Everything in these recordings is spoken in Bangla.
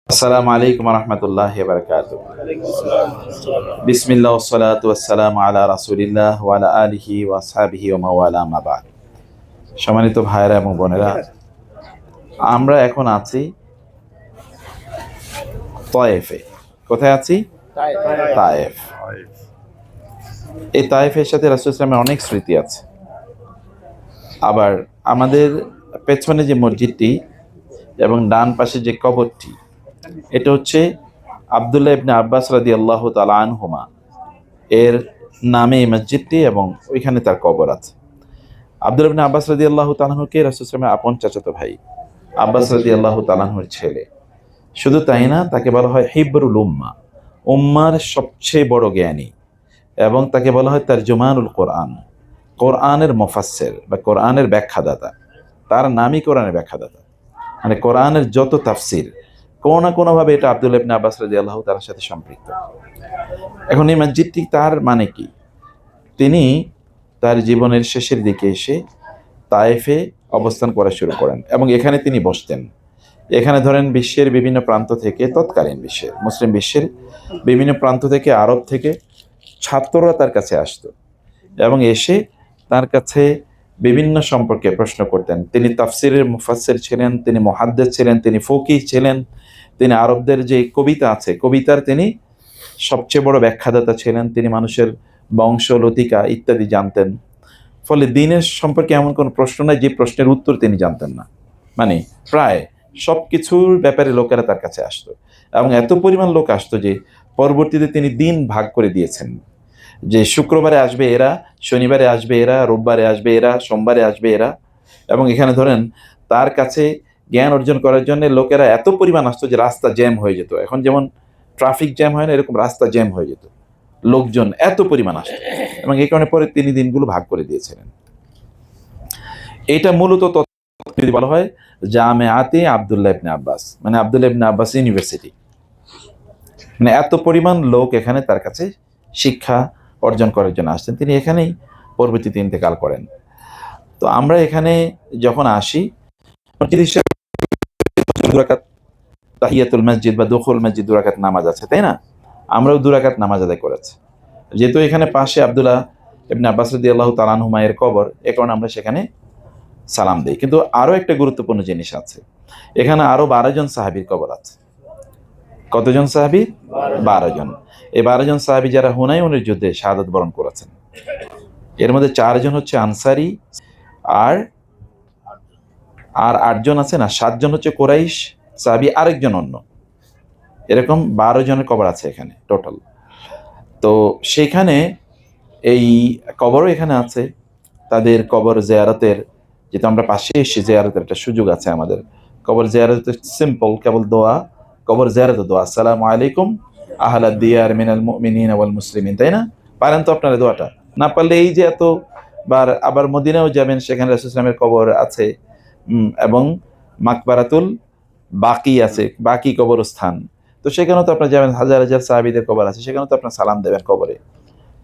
আসসালামু আলাইকুম রহমতুল্লাহি ওয়া বারাকাতুহু। বিসমিল্লাহ ওয়াসসালাতু ওয়াসসালামু আলা রাসূলিল্লাহ ওয়া আলা আলিহি ওয়া আসহাবিহি ওয়া মাওয়ালা মা বাদ। সম্মানিত ভাইরা এবং বোনেরা, আমরা এখন আছি তায়েফে। কোথায় আছি? তায়েফ। এই তায়েফের সাথে রাসূল সাল্লাল্লাহু আলাইহি ওয়াসাল্লামের অনেক স্মৃতি আছে। আবার আমাদের পেছনে যে মসজিদটি এবং ডান পাশে যে কবরটি, এটা হচ্ছে আব্দুল্লাহ ইবনে আব্বাস রাদিয়াল্লাহু তাআলা আনহুমা এর নামে এই মসজিদটি, এবং ওইখানে তার কবর আছে। আব্দুল্লাহ ইবনে আব্বাস রাদিয়াল্লাহু তাআলা আনহুকে রাসূল সাল্লাল্লাহু আলাইহি ওয়াসাল্লামের আপন চাচাতো ভাই, আব্বাস রাদিয়াল্লাহু তাআলা আনহুর ছেলে। শুধু তাই না, তাকে বলা হয় হিবরুল উম্মাহ, উম্মার সবচেয়ে বড় জ্ঞানী, এবং তাকে বলা হয় তারজুমানুল কোরআন, কোরআনের মুফাসসির বা কোরআনের ব্যাখ্যাদাতা। তার নামই কোরআনের ব্যাখ্যাদাতা, মানে কোরআনের যত তাফসির কোনো না কোনোভাবে এটা আব্দুল্লাহ ইবনে আব্বাস রাদিয়াল্লাহু তাআলার সাথে সম্পৃক্ত। এখন এই মসজিদটি তার মানে কি? তিনি তার জীবনের শেষের দিকে এসে তায়েফে অবস্থান করা শুরু করেন এবং এখানে তিনি বসতেন। এখানে ধরেন বিশ্বের বিভিন্ন প্রান্ত থেকে, তৎকালীন বিশ্বের মুসলিম বিশ্বের বিভিন্ন প্রান্ত থেকে, আরব থেকে ছাত্ররা তার কাছে আসতো এবং এসে তার কাছে বিভিন্ন সম্পর্কে প্রশ্ন করতেন। তিনি তাফসিরের মুফাসসির ছিলেন, তিনি মুহাদ্দিস ছিলেন, তিনি ফকিহ ছিলেন, তিনি আরবদের যে কবিতা আছে কবিতার তিনি সবচেয়ে বড় ব্যাখ্যাদাতা ছিলেন, তিনি মানুষের বংশ লতিকা ইত্যাদি জানতেন। ফলে দিনের সম্পর্কে এমন কোনো প্রশ্ন নাই যে প্রশ্নের উত্তর তিনি জানতেন না। মানে প্রায় সব কিছুর ব্যাপারে লোকেরা তার কাছে আসতো, এবং এত পরিমাণ লোক আসতো যে পরবর্তীতে তিনি দিন ভাগ করে দিয়েছেন, যে শুক্রবারে আসবে এরা, শনিবারে আসবে এরা, রোববারে আসবে এরা, সোমবারে আসবে এরা। এবং এখানে ধরেন তার কাছে জ্ঞান অর্জন করার জন্য লোকেরা এত পরিমাণ আসতো যে রাস্তা জ্যাম হয়ে যেত। এখন যেমন ট্রাফিক জ্যাম হয় না, এরকম রাস্তা জ্যাম হয়ে যেত, লোকজন এত পরিমাণ আসতো। এবং এই কারণে পরে তিনি দিনগুলো ভাগ করে দিয়েছিলেন। এটা মূলত যদি বলা হয় জামেআতে আব্দুল্লাহ ইবনে আব্বাস, মানে আব্দুল্লাহ ইবনে আব্বাস ইউনিভার্সিটি, মানে এত পরিমাণ লোক এখানে তার কাছে শিক্ষা অর্জন করার জন্য আসতেন। তিনি এখানেই পরবর্তীতে ইন্তেকাল করেন। তো আমরা এখানে যখন আসি, দুরাকাত তাহিয়াতুল মসজিদ বা দুখুল মসজিদ দুরাকাত নামাজ আছে, তাই না? আমরাও দুরাকাত নামাজ আদায় করেছি। যেহেতু এখানে পাশে আব্দুল্লাহ ইবনে আব্বাস রাদিয়াল্লাহু তাআলা আনহুমা এর কবর, এ কারণে আমরা সেখানে সালাম দেই। কিন্তু আরো একটা গুরুত্বপূর্ণ জিনিস আছে, এখানে আরো 12 জন সাহাবীর কবর আছে। কতজন সাহাবী? 12 জন। এই 12 জন সাহাবী যারা হুনাইনের যুদ্ধে শাহাদাত বরণ করেছেন, এর মধ্যে 4 জন হচ্ছে আনসারী, আর আর 8 জন আছে না, 7 জন হচ্ছে কুরাইশ সাহাবী, আরেকজন অন্য। এরকম 12 জনের কবর আছে এখানে টোটাল। তো সেখানে এই কবরও এখানে আছে। তাদের কবর জিয়ারতের, যেহেতু আমরা পাশে এসে জিয়ারতের একটা সুযোগ আছে আমাদের। কবর জিয়ারত সিম্পল, কেবল দোয়া, কবর জিয়ারত দোয়া, আসসালামু আলাইকুম আহলাদ দিয়ার মিনাল মুমিনিন ওয়াল মুসলিমিন, তাই না? পারেন তো আপনারা দোয়াটা? না পারলে এই যে এতবার আবার মদিনাও যাবেন, সেখানে রাসূল সাল্লাল্লাহু আলাইহি ওয়াসাল্লামের কবর আছে, এবং মাকবারাতুল বাকি আছে, বাকি কবরস্থান। তো সেখানেও তো আপনারা যাবেন, হাজার হাজার সাহাবীদের কবর আছে, সেখানেও তো আপনারা সালাম দেবেন কবরে।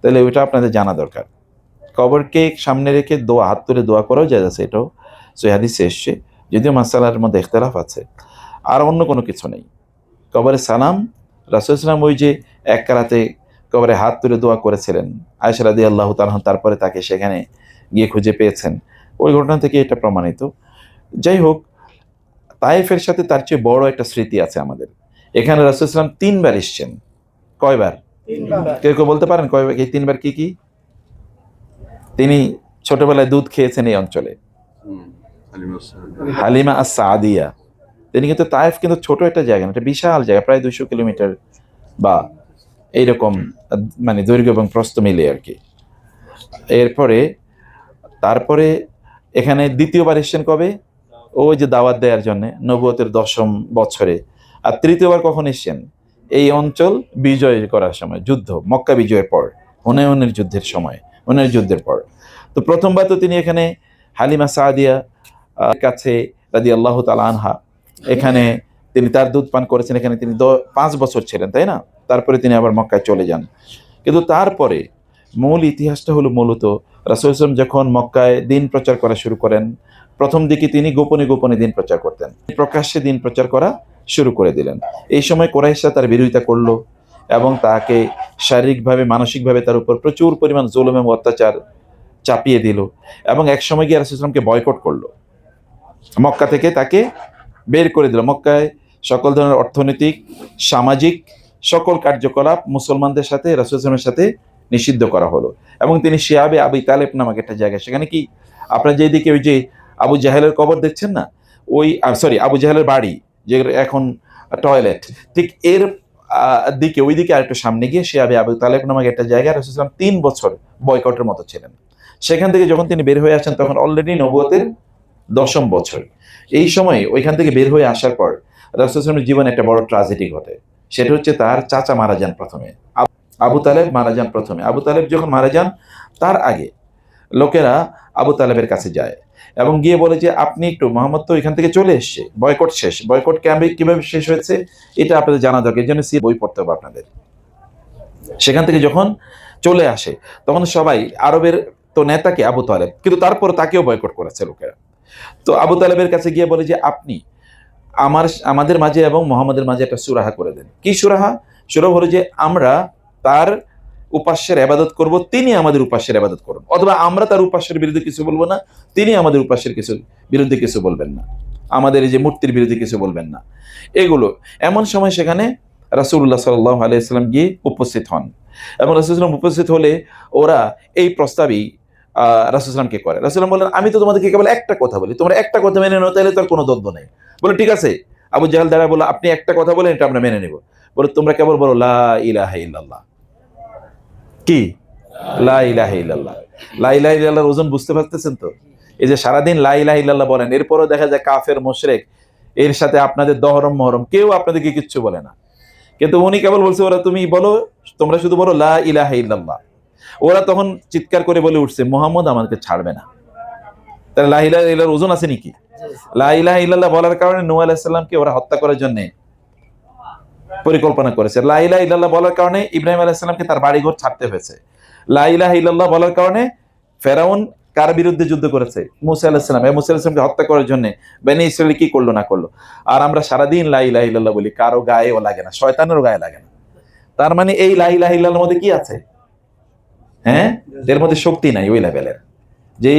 তাহলে ওইটা আপনাদের জানা দরকার। কবরকে সামনে রেখে দোয়া, হাত তুলে দোয়া করাও যায় আছে, এটাও সহিহ হাদিসে এসছে, যদিও মাসালার মধ্যে ইখতিলাফ আছে। আর অন্য কোনো কিছু নেই। কবরে সালাম, রাসূল সাল্লাল্লাহু আলাইহি ওয়াসাল্লাম ওই যে এক রাতে কবরে হাত তুলে দোয়া করেছিলেন, আয়েশা রাদিয়াল্লাহু তাআলা তারপরে তাকে সেখানে গিয়ে খুঁজে পেয়েছেন, ওই ঘটনা থেকে এটা প্রমাণিত। যাই হোক, তায়েফের সাথে তার চেয়ে বড় একটা স্মৃতি আছে আমাদের। এখানে রাসূল সাল্লাল্লাহু আলাইহি ওয়াসাল্লাম 3 বার এসেছেন। কয়বার? 3 বার। কেউ কেউ বলতে পারেন কয়বার? এই 3 বার কি কি? তিনি ছোটবেলায় দুধ খেয়েছেন এই অঞ্চলে, হালিমা আস-সাদিয়া। তিনি কিন্তু তায়েফ কিন্তু ছোট একটা জায়গা না, এটা বিশাল জায়গা, প্রায় 200 কিলোমিটার বা এইরকম, মানে দৈর্ঘ্য এবং প্রস্থ মিলে আর কি। এরপরে তারপরে এখানে দ্বিতীয়বার এসেছেন কবে? ওই যে দাওয়াত দেওয়ার জন্য নবুয়তের 10ম বছরে। আর তৃতীয়বার কখন এসেছেন? এই অঞ্চল বিজয় করার সময়, যুদ্ধ, মক্কা বিজয়ের পর, হুনাইনের যুদ্ধের সময়, হুনাইনের যুদ্ধের পর। তো প্রথমবার তো তিনি এখানে হালিমা সাদিয়া কাছে রাদিয়াল্লাহু তাআলা আনহা, এখানে তিনি তার দুধ পান করেছেন। এখানে তিনি 5 বছর ছিলেন, তাই না? তারপরে তিনি আবার মক্কায় চলে যান। কিন্তু তারপরে মূল ইতিহাসটা হলো মূলত রাসূল সাল্লাল্লাহু আলাইহি ওয়াসাল্লাম যখন মক্কায় দিন প্রচার করা শুরু করেন, প্রথম দিকে তিনি গোপনে গোপনে দিন প্রচার করতেন। প্রকাশ্যে দিন প্রচার করা শুরু করে দিলেন। এই সময় কুরাইশরা তার বিরোধিতা করলো এবং তাকে শারীরিকভাবে মানসিকভাবে তার উপর প্রচুর পরিমাণ জুলুম এবং অত্যাচার চাপিয়ে দিল এবং এক সময় গিয়ে রাসূলুল্লাহ সাল্লাল্লাহু আলাইহি ওয়াসাল্লামকে বয়কট করলো, মক্কা থেকে তাকে বের করে দিল। মক্কায় সকল ধরনের অর্থনৈতিক, সামাজিক সকল কার্যকলাপ মুসলমানদের সাথে রাসূলুল্লাহ সাল্লাল্লাহু আলাইহি ওয়াসাল্লামের সাথে নিষিদ্ধ করা হলো এবং তিনি শিয়াবে আবি তালেব নামক একটা জায়গা, সেখানে কি আপনার যেদিকে ওই যে আবু জাহেলের কবর দেখছেন না, ওই সরি আবু জাহেলের বাড়ি যে এখন টয়লেট, ঠিক এর দিকে ওই দিকে আরেকটু সামনে গিয়ে শিয়াবে আবু তালেব নামক একটা জায়গায় রাসূলুল্লাহ সাল্লাল্লাহু আলাইহি ওয়াসাল্লাম 3 বছর বয়কটের মতো ছিলেন। সেখান থেকে যখন তিনি বের হয়ে আসেন তখন অলরেডি নবুয়তের 10ম বছর। এই সময় ওইখান থেকে বের হয়ে আসার পর রাসূলুল্লাহ সাল্লাল্লাহু আলাইহি ওয়াসাল্লামের জীবনে একটা বড় ট্র্যাজেডি ঘটে। সেটা হচ্ছে তার চাচা মারা যান প্রথমে, আবু তালেব মারা যান প্রথমে। আবু তালেব যখন মারা যান তার আগে লোকেরা আবু তালেবের কাছে যায় এবং গিয়ে বলে যে আপনি একটু, মোহাম্মদ তো এখান থেকে চলে এসছে, বয়কট শেষ, বয়কট ক্যাম্পে কিভাবে শেষ হয়েছে এটা আপনাদের জানা দরকার, এই জন্য বই পড়তে হবে আপনাদের। সেখান থেকে যখন চলে আসে তখন সবাই আরবের তো নেতাকে আবু তালেব, কিন্তু তারপর তাকেও বয়কট করেছে লোকেরা। তো আবু তালেবের কাছে গিয়ে বলে যে আপনি আমাদের মাঝে এবং মোহাম্মদের মাঝে একটা সুরাহা করে দেন। কি সুরাহা? সুরাহা হলো যে আমরা তার উপাস্যের ইবাদত করব, তিনি আমাদের উপাস্যের ইবাদত করুন, অথবা আমরা তার উপাস্যের বিরুদ্ধে কিছু বলবো না, তিনি আমাদের উপাস্যের বিরুদ্ধে কিছু বলবেন না, আমাদের এই যে মূর্তির বিরুদ্ধে কিছু বলবেন না। এগুলো এমন সময় সেখানে রাসূলুল্লাহ সাল্লাল্লাহু আলাইহি ওয়াসাল্লাম গিয়ে উপস্থিত হন এবং রাসূলুল্লাহ সাল্লাল্লাহু উপস্থিত হলে ওরা এই প্রস্তাবই রাসূলুল্লাহ সাল্লামকে করে। রাসূলুল্লাহ বললেন আমি তো তোমাদেরকে কেবল একটা কথা বলি, তোমরা একটা কথা মেনে নাও, তাহলে তার কোনো দ্বন্দ্ব নেই। বলে ঠিক আছে। আবু জাহেল দাঁড়া বলল আপনি একটা কথা বলেন, এটা আমরা মেনে নেব। বলে তোমরা কেবল বলো লা ইলাহা ইল্লাল্লাহ। কি? লা ইলাহা ইল্লাল্লাহ। লা ইলাহা ইল্লাল্লাহর ওজন বুঝতে পারতেছেন তো? এই যে সারাদিন লা ইলাহা ইল্লাল্লাহ বলেন, এরপরও দেখা যায় কাফের মুশরিক এর সাথে আপনাদের দহরম মহরম কেউ আপনাদেরকে কিচ্ছু বলে না, কিন্তু উনি কেবল বলছে ওরা তুমি বলো, তোমরা শুধু বলো লা ইলাহা ইল্লাল্লাহ। ওরা তখন চিৎকার করে বলে উঠছে মুহাম্মদ আমাদেরকে ছাড়বে না। তাহলে লা ইলাহা ইল্লাল্লাহর ওজন আছে নাকি? লা ইলাহা ইল্লাল্লাহ বলার কারণে নূহ আলাইহিস সালামকে ওরা হত্যা করার জন্য পরিকল্পনা করেছে। লা ইলাহা ইল্লাল্লাহ বলার কারণে ইব্রাহিম আলাইহিস সালামকে তার বাড়িঘর ছাড়তে হয়েছে। লা ইলাহা ইল্লাল্লাহ বলার কারণে ফেরাউন কার বিরুদ্ধে যুদ্ধ করেছে? মূসা আলাইহিস সালাম। মুসা আলাইহিস সালামকে হত্যা করার জন্য বনি ইসরাইল কি করলো না করলো। আর আমরা সারাদিন লা ইলাহা ইল্লাল্লাহ বলি, কারো গায়েও লাগে না, শয়তানেরও গায়ে লাগে না। তার মানে এই লা ইলাহা ইল্লাল্লাহর মধ্যে কি আছে? হ্যাঁ, এর মধ্যে শক্তি নাই ওই লেভেলের। যে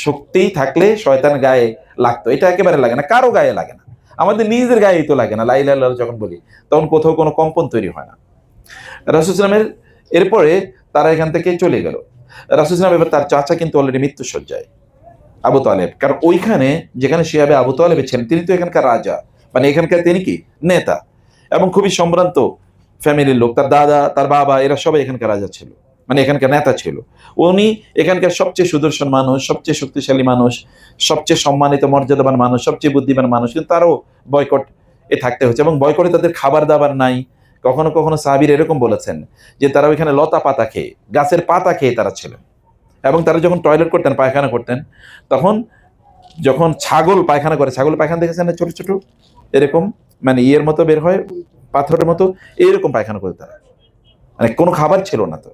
শক্তি থাকলে শয়তান গায়ে লাগতো, এটা একেবারে লাগে না, কারো গায়ে লাগে না, আমাদের নিজের গায়েই তো লাগে না। লা ইলাহা ইল্লাল্লাহ যখন বলি তখন কোথাও কোনো কম্পন তৈরি হয় না। রাসূলুল্লাহ সাল্লামের এরপরে তারা এখান থেকে চলে গেল। রাসূলুল্লাহ সাল্লাম এবার তার চাচা কিন্তু অলরেডি মৃত্যুশয্যায়, আবু তালেব, কারণ ওইখানে যেখানে শিয়াবে আবু তালেব ছিলেন তিনি তো এখানকার রাজা, মানে এখানকার তিনি কি নেতা এবং খুবই সম্ভ্রান্ত ফ্যামিলির লোক। তার দাদা, তার বাবা, এরা সবাই এখানকার রাজা ছিল, মানে এখানকার নেতা ছিল। উনি এখানকার সবচেয়ে সুদর্শন মানুষ, সবচেয়ে শক্তিশালী মানুষ, সবচেয়ে সম্মানিত মর্যাদাবান মানুষ, সবচেয়ে বুদ্ধিমান মানুষ, কিন্তু তারও বয়কট থাকতে হচ্ছে এবং বয়কটে তাদের খাবার দাবার নাই। কখনো কখনো সাহাবীর এরকম বলেছেন যে তারা ওইখানে লতা পাতা খেয়ে, গাছের পাতা খেয়ে তারা ছিলেন এবং তারা যখন টয়লেট করতেন, পায়খানা করতেন, তখন যখন ছাগল পায়খানা করে, ছাগল পায়খানা দেখেছেন ছোট ছোট এরকম, মানে ইয়ের মতো বের হয়, পাথরের মতো, এইরকম পায়খানা করে তারা, মানে কোনো খাবার ছিল না। তো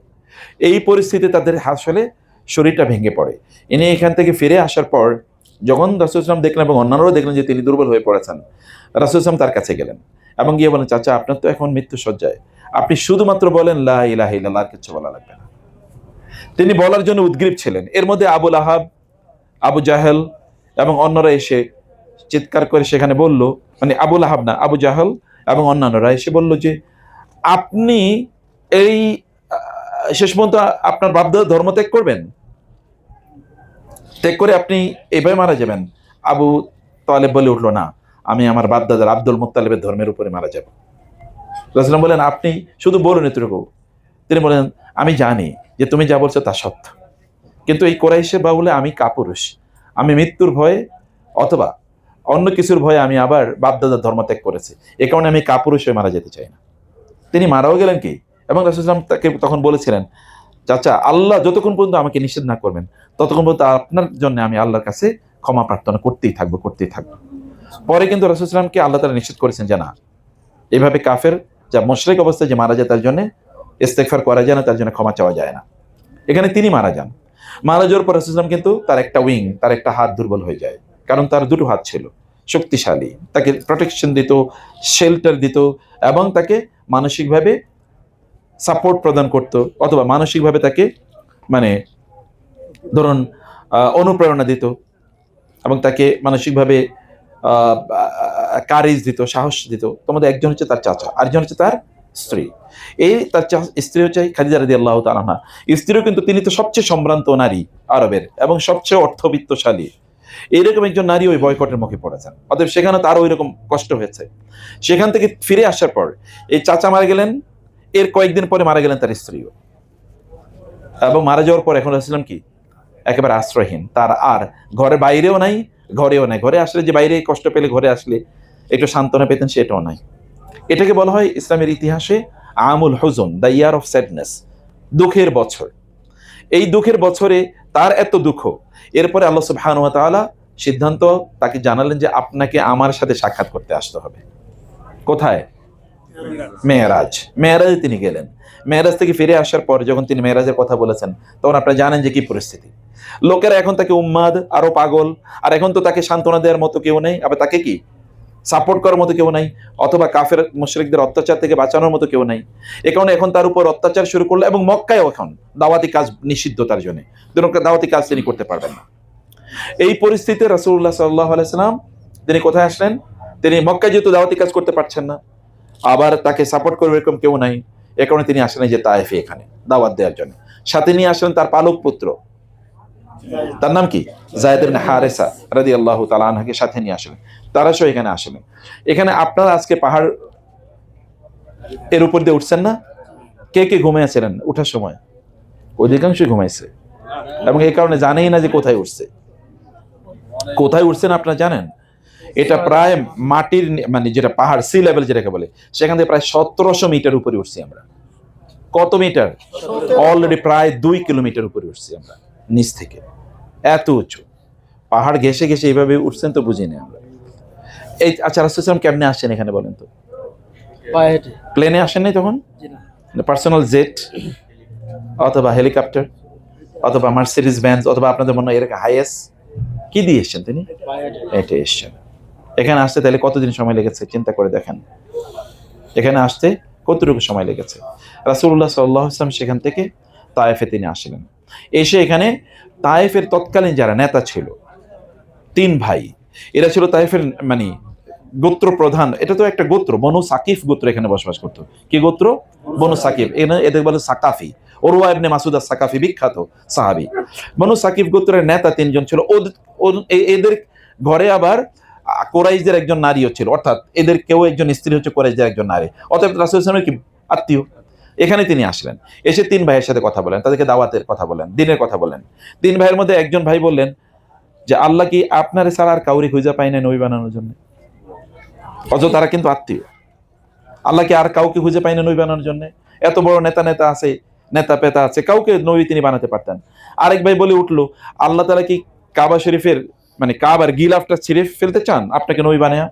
এই পরিস্থিতি তাদের আসলে শরীরটা ভেঙে পড়ে। ইনি এখান থেকে ফিরে আসার পর যখন রাসূলুল্লাহ সাল্লাল্লাহু দেখলেন এবং অন্যান্যরাও দেখলেন যে তিনি দুর্বল হয়ে পড়েছেন, রাসূলুল্লাহ সাল্লাল্লাহু তার কাছে গেলেন এবং গিয়ে বলেন চাচা আপনার তো এখন মৃত্যু সজ্জায়, আপনি শুধুমাত্র বলেন লা ইলাহা ইল্লাল্লাহ, আর কিছু বলা লাগবে না। তিনি বলার জন্য উদ্গ্রীব ছিলেন। এর মধ্যে আবু লাহাব, আবু জাহেল এবং অন্যরা এসে চিৎকার করে সেখানে বলল, মানে আবু লাহাব না, আবু জাহেল এবং অন্যান্যরা এসে বলল যে আপনি এই শেষ পর্যন্ত আপনার বাপদাদার ধর্ম ত্যাগ করবেন, ত্যাগ করে আপনি এইভাবে মারা যাবেন। আবু তালেব বলে উঠলো না, আমি আমার বাপদাদার আব্দুল মুত্তালিবের ধর্মের উপরে মারা যাব। রাসূলুল্লাহ বলেন আপনি শুধু বলুন এতটুকু। তিনি বলেন আমি জানি যে তুমি যা বলছো তা সত্য, কিন্তু এই কুরাইশের বাহুলে আমি কাপুরুষ, আমি মৃত্যুর ভয়ে অথবা অন্য কিছুর ভয়ে আমি আবার বাপদাদার ধর্ম ত্যাগ করেছি, এ কারণে আমি কাপুরুষ হয়ে মারা যেতে চাই না। তিনি মারাও গেলেন কি, এবং রাসূলুল্লাহ তাকে তখন বলেছিলেন চাচা আল্লাহ যতক্ষণ পর্যন্ত আমাকে নিষেধ না করবেন ততক্ষণ পর্যন্ত আপনার জন্য আমি আল্লাহর কাছে ক্ষমা প্রার্থনা করতেই থাকবো। পরে কিন্তু রাসূলুল্লাহকে আল্লাহ তাআলা নিষেধ করেছেন যে না, এইভাবে কাফের যা মুশরিক অবস্থায় যে মারা যায় তার জন্য ইস্তেগফার করা যায় না, তার জন্য ক্ষমা চাওয়া যায় না। এখানে তিনি মারা যান। মারা যাওয়ার পর রাসূলুল্লাহ কিন্তু তার একটা উইং, তার একটা হাত দুর্বল হয়ে যায়, কারণ তার দুটো হাত ছিল, শক্তিশালী, তাকে প্রোটেকশন দিত, শেল্টার দিত এবং তাকে মানসিকভাবে সাপোর্ট প্রদান করত, অথবা মানসিকভাবে তাকে মানে ধরুন অনুপ্রেরণা দিত এবং তাকে মানসিকভাবে কারেজ দিত, সাহস দিত। তোমাদের একজন হচ্ছে তার চাচা, আরেকজন হচ্ছে তার স্ত্রী। এই তার স্ত্রী হচ্ছে খাদিজা রাদিয়াল্লাহু তাআলা আনহা। স্ত্রীও কিন্তু তিনি তো সবচেয়ে সম্ভ্রান্ত নারী আরবের এবং সবচেয়ে অর্থবিত্তশালী। এইরকম একজন নারী ওই বয়কটের মুখে পড়েছেন, অতএব সেখানে তার ওই রকম কষ্ট হয়েছে। সেখান থেকে ফিরে আসার পর এই চাচা মারা গেলেন, এর কয়েকদিন পরে মারা গেলেন তার স্ত্রীও, এবং মারা যাওয়ার পর এখন রাসূলুল্লাহ কি একেবারে আশ্রয়হীন, তার আর ঘরের বাইরেও নাই, ঘরেও নাই। ঘরে আসলে যে বাইরে কষ্ট পেলে ঘরে আসলে একটু সান্ত্বনা পেতেন, সেটাও নাই। এটাকে বলা হয় ইসলামের ইতিহাসে আমুল হুজন, দ্য ইয়ার অফ স্যাডনেস, দুঃখের বছর। এই দুঃখের বছরে তার এত দুঃখ, এরপরে আল্লাহ সুবহানাহু ওয়া তাআলা সিদ্ধান্ত তাকে জানালেন যে আপনাকে আমার সাথে সাক্ষাৎ করতে আসতে হবে। কোথায়? মেরাজ। মেরাজে তিনি গেলেন। মেরাজ থেকে ফিরে আসার পর যখন তিনি মেরাজের কথা বলেছেন, তখন আপনারা জানেন যে কি পরিস্থিতি। লোকেরা এখন তাকে উম্মাদ, আরো পাগল, আর এখন তো তাকে সান্ত্বনা দেওয়ার মতো কেউ নেই, আবার তাকে কি সাপোর্ট করার মতো কেউ নাই, অথবা কাফের মুশরিকদের অত্যাচার থেকে বাঁচানোর মতো কেউ নাই। এ কারণে এখন তার উপর অত্যাচার শুরু করলো, এবং মক্কায় এখন দাওয়াতি কাজ নিষিদ্ধ তার জন্য, দাওয়াতি কাজ তিনি করতে পারবেন না। এই পরিস্থিতিতে রাসূলুল্লাহ সাল্লাল্লাহু আলাইহি সাল্লাম তিনি কোথায় আসলেন? তিনি মক্কায় যেহেতু দাওয়াতি কাজ করতে পারছেন না, আবার তাকে সাপোর্ট করবে এরকম কেউ নাই, এ কারণে তিনি আসলেন যে তায়েফে, এখানে দাওয়াত দেওয়ার জন্য। সাথে নিয়ে আসলেন তার পালক পুত্র, তার নাম কি? যায়েদ ইবনে হারেসা রাদিয়াল্লাহু তাআলা আনহুকে সাথে নিয়ে আসলেন। তারা সহ এখানে আসলেন। এখানে আপনারা আজকে পাহাড় এর উপর দিয়ে উঠছেন না? কে কে ঘুমিয়েছিলেন উঠার সময়? অধিকাংশই ঘুমাইছে, এবং এই কারণে জানেই না যে কোথায় উঠছে। কোথায় উঠছেন আপনারা জানেন? এটা প্রায় মাটির মানে যেটা পাহাড় সি লেভেল যেটাকে বলে, সেখান থেকে প্রায় 1700 মিটার উপরে উঠছি আমরা। কত মিটার? অলরেডি প্রায় 2 কিলোমিটার উপরে উঠছি আমরা নিচ থেকে। এত উঁচু পাহাড় ঘেসে ঘেসে এইভাবে উঠছেন তো বুঝিনি আমরা। এই আচ্ছা, রাসূল সাল্লাল্লাহু আলাইহি ওয়াসাল্লাম কেমনে আসেন এখানে বলেন তো? প্লেনে আসেন নাই তখন? পার্সোনাল জেট, অথবা হেলিকপ্টার, অথবা মার্সিডিজ বেঞ্জ, অথবা আপনাদের মনে হয় এরকম হাইয়েস্ট কি দিয়ে এসছেন তিনি? এটা এসছেন। এখানে আসতে তাহলে কতদিন সময় লেগেছে চিন্তা করে দেখেন। এখানে আসতে কতটুকু সময় লেগেছে? রাসূলুল্লাহ সাল্লাল্লাহু আলাইহি ওয়াসাল্লাম সেখান থেকে তায়েফে তিনি আসলেন। এসে এখানে তায়েফের তৎকালীন যারা নেতা ছিল 3 ভাই, এরা ছিল তায়েফের মানে গোত্র প্রধান। এটা তো একটা গোত্র, বনু সাকিফ গোত্র এখানে বসবাস করতো। কি গোত্র? বনু সাকিফ। এদের বলে সাকাফি। উরওয়া ইবনে মাসউদ আস-সাকাফি বিখ্যাত সাহাবী। বনু সাকিফ গোত্রের নেতা 3 জন ছিল। এদের ঘরে আবার কোরাইশদের একজন নারীও ছিল, অর্থাৎ এদের কেউ একজন স্ত্রী হচ্ছে কোরাইশদের একজন নারী, অতএব রাসূল সাল্লাল্লাহু আলাইহি ওয়াসাল্লামের কি আত্মীয়। এখানে তিনি আসলেন, এসে 3 ভাইয়ের সাথে কথা বলেন, তাদেরকে দাওয়াতের কথা বলেন, দ্বীনের কথা বলেন। 3 ভাইয়ের মধ্যে একজন ভাই বললেন যে আল্লাহ কি আপনারে ছাড়া আর কাউরি খুঁজে পায় না নবী বানানোর জন্য? অথচ তারা কিন্তু আত্মীয়। আল্লাহ কি আর কাউকে খুঁজে পায় না নবী বানানোর জন্য? এত বড় নেতা আছে, নেতা পেতা আছে, কাউকে নবী তিনি বানাতে পারতেন। আরেক ভাই বলে উঠলো, আল্লাহ তাআলা কি কাবা শরীফের মানে কাবার গিলাফটা ছিঁড়ে ফেলতে চান আপনাকে নবী বানায়া?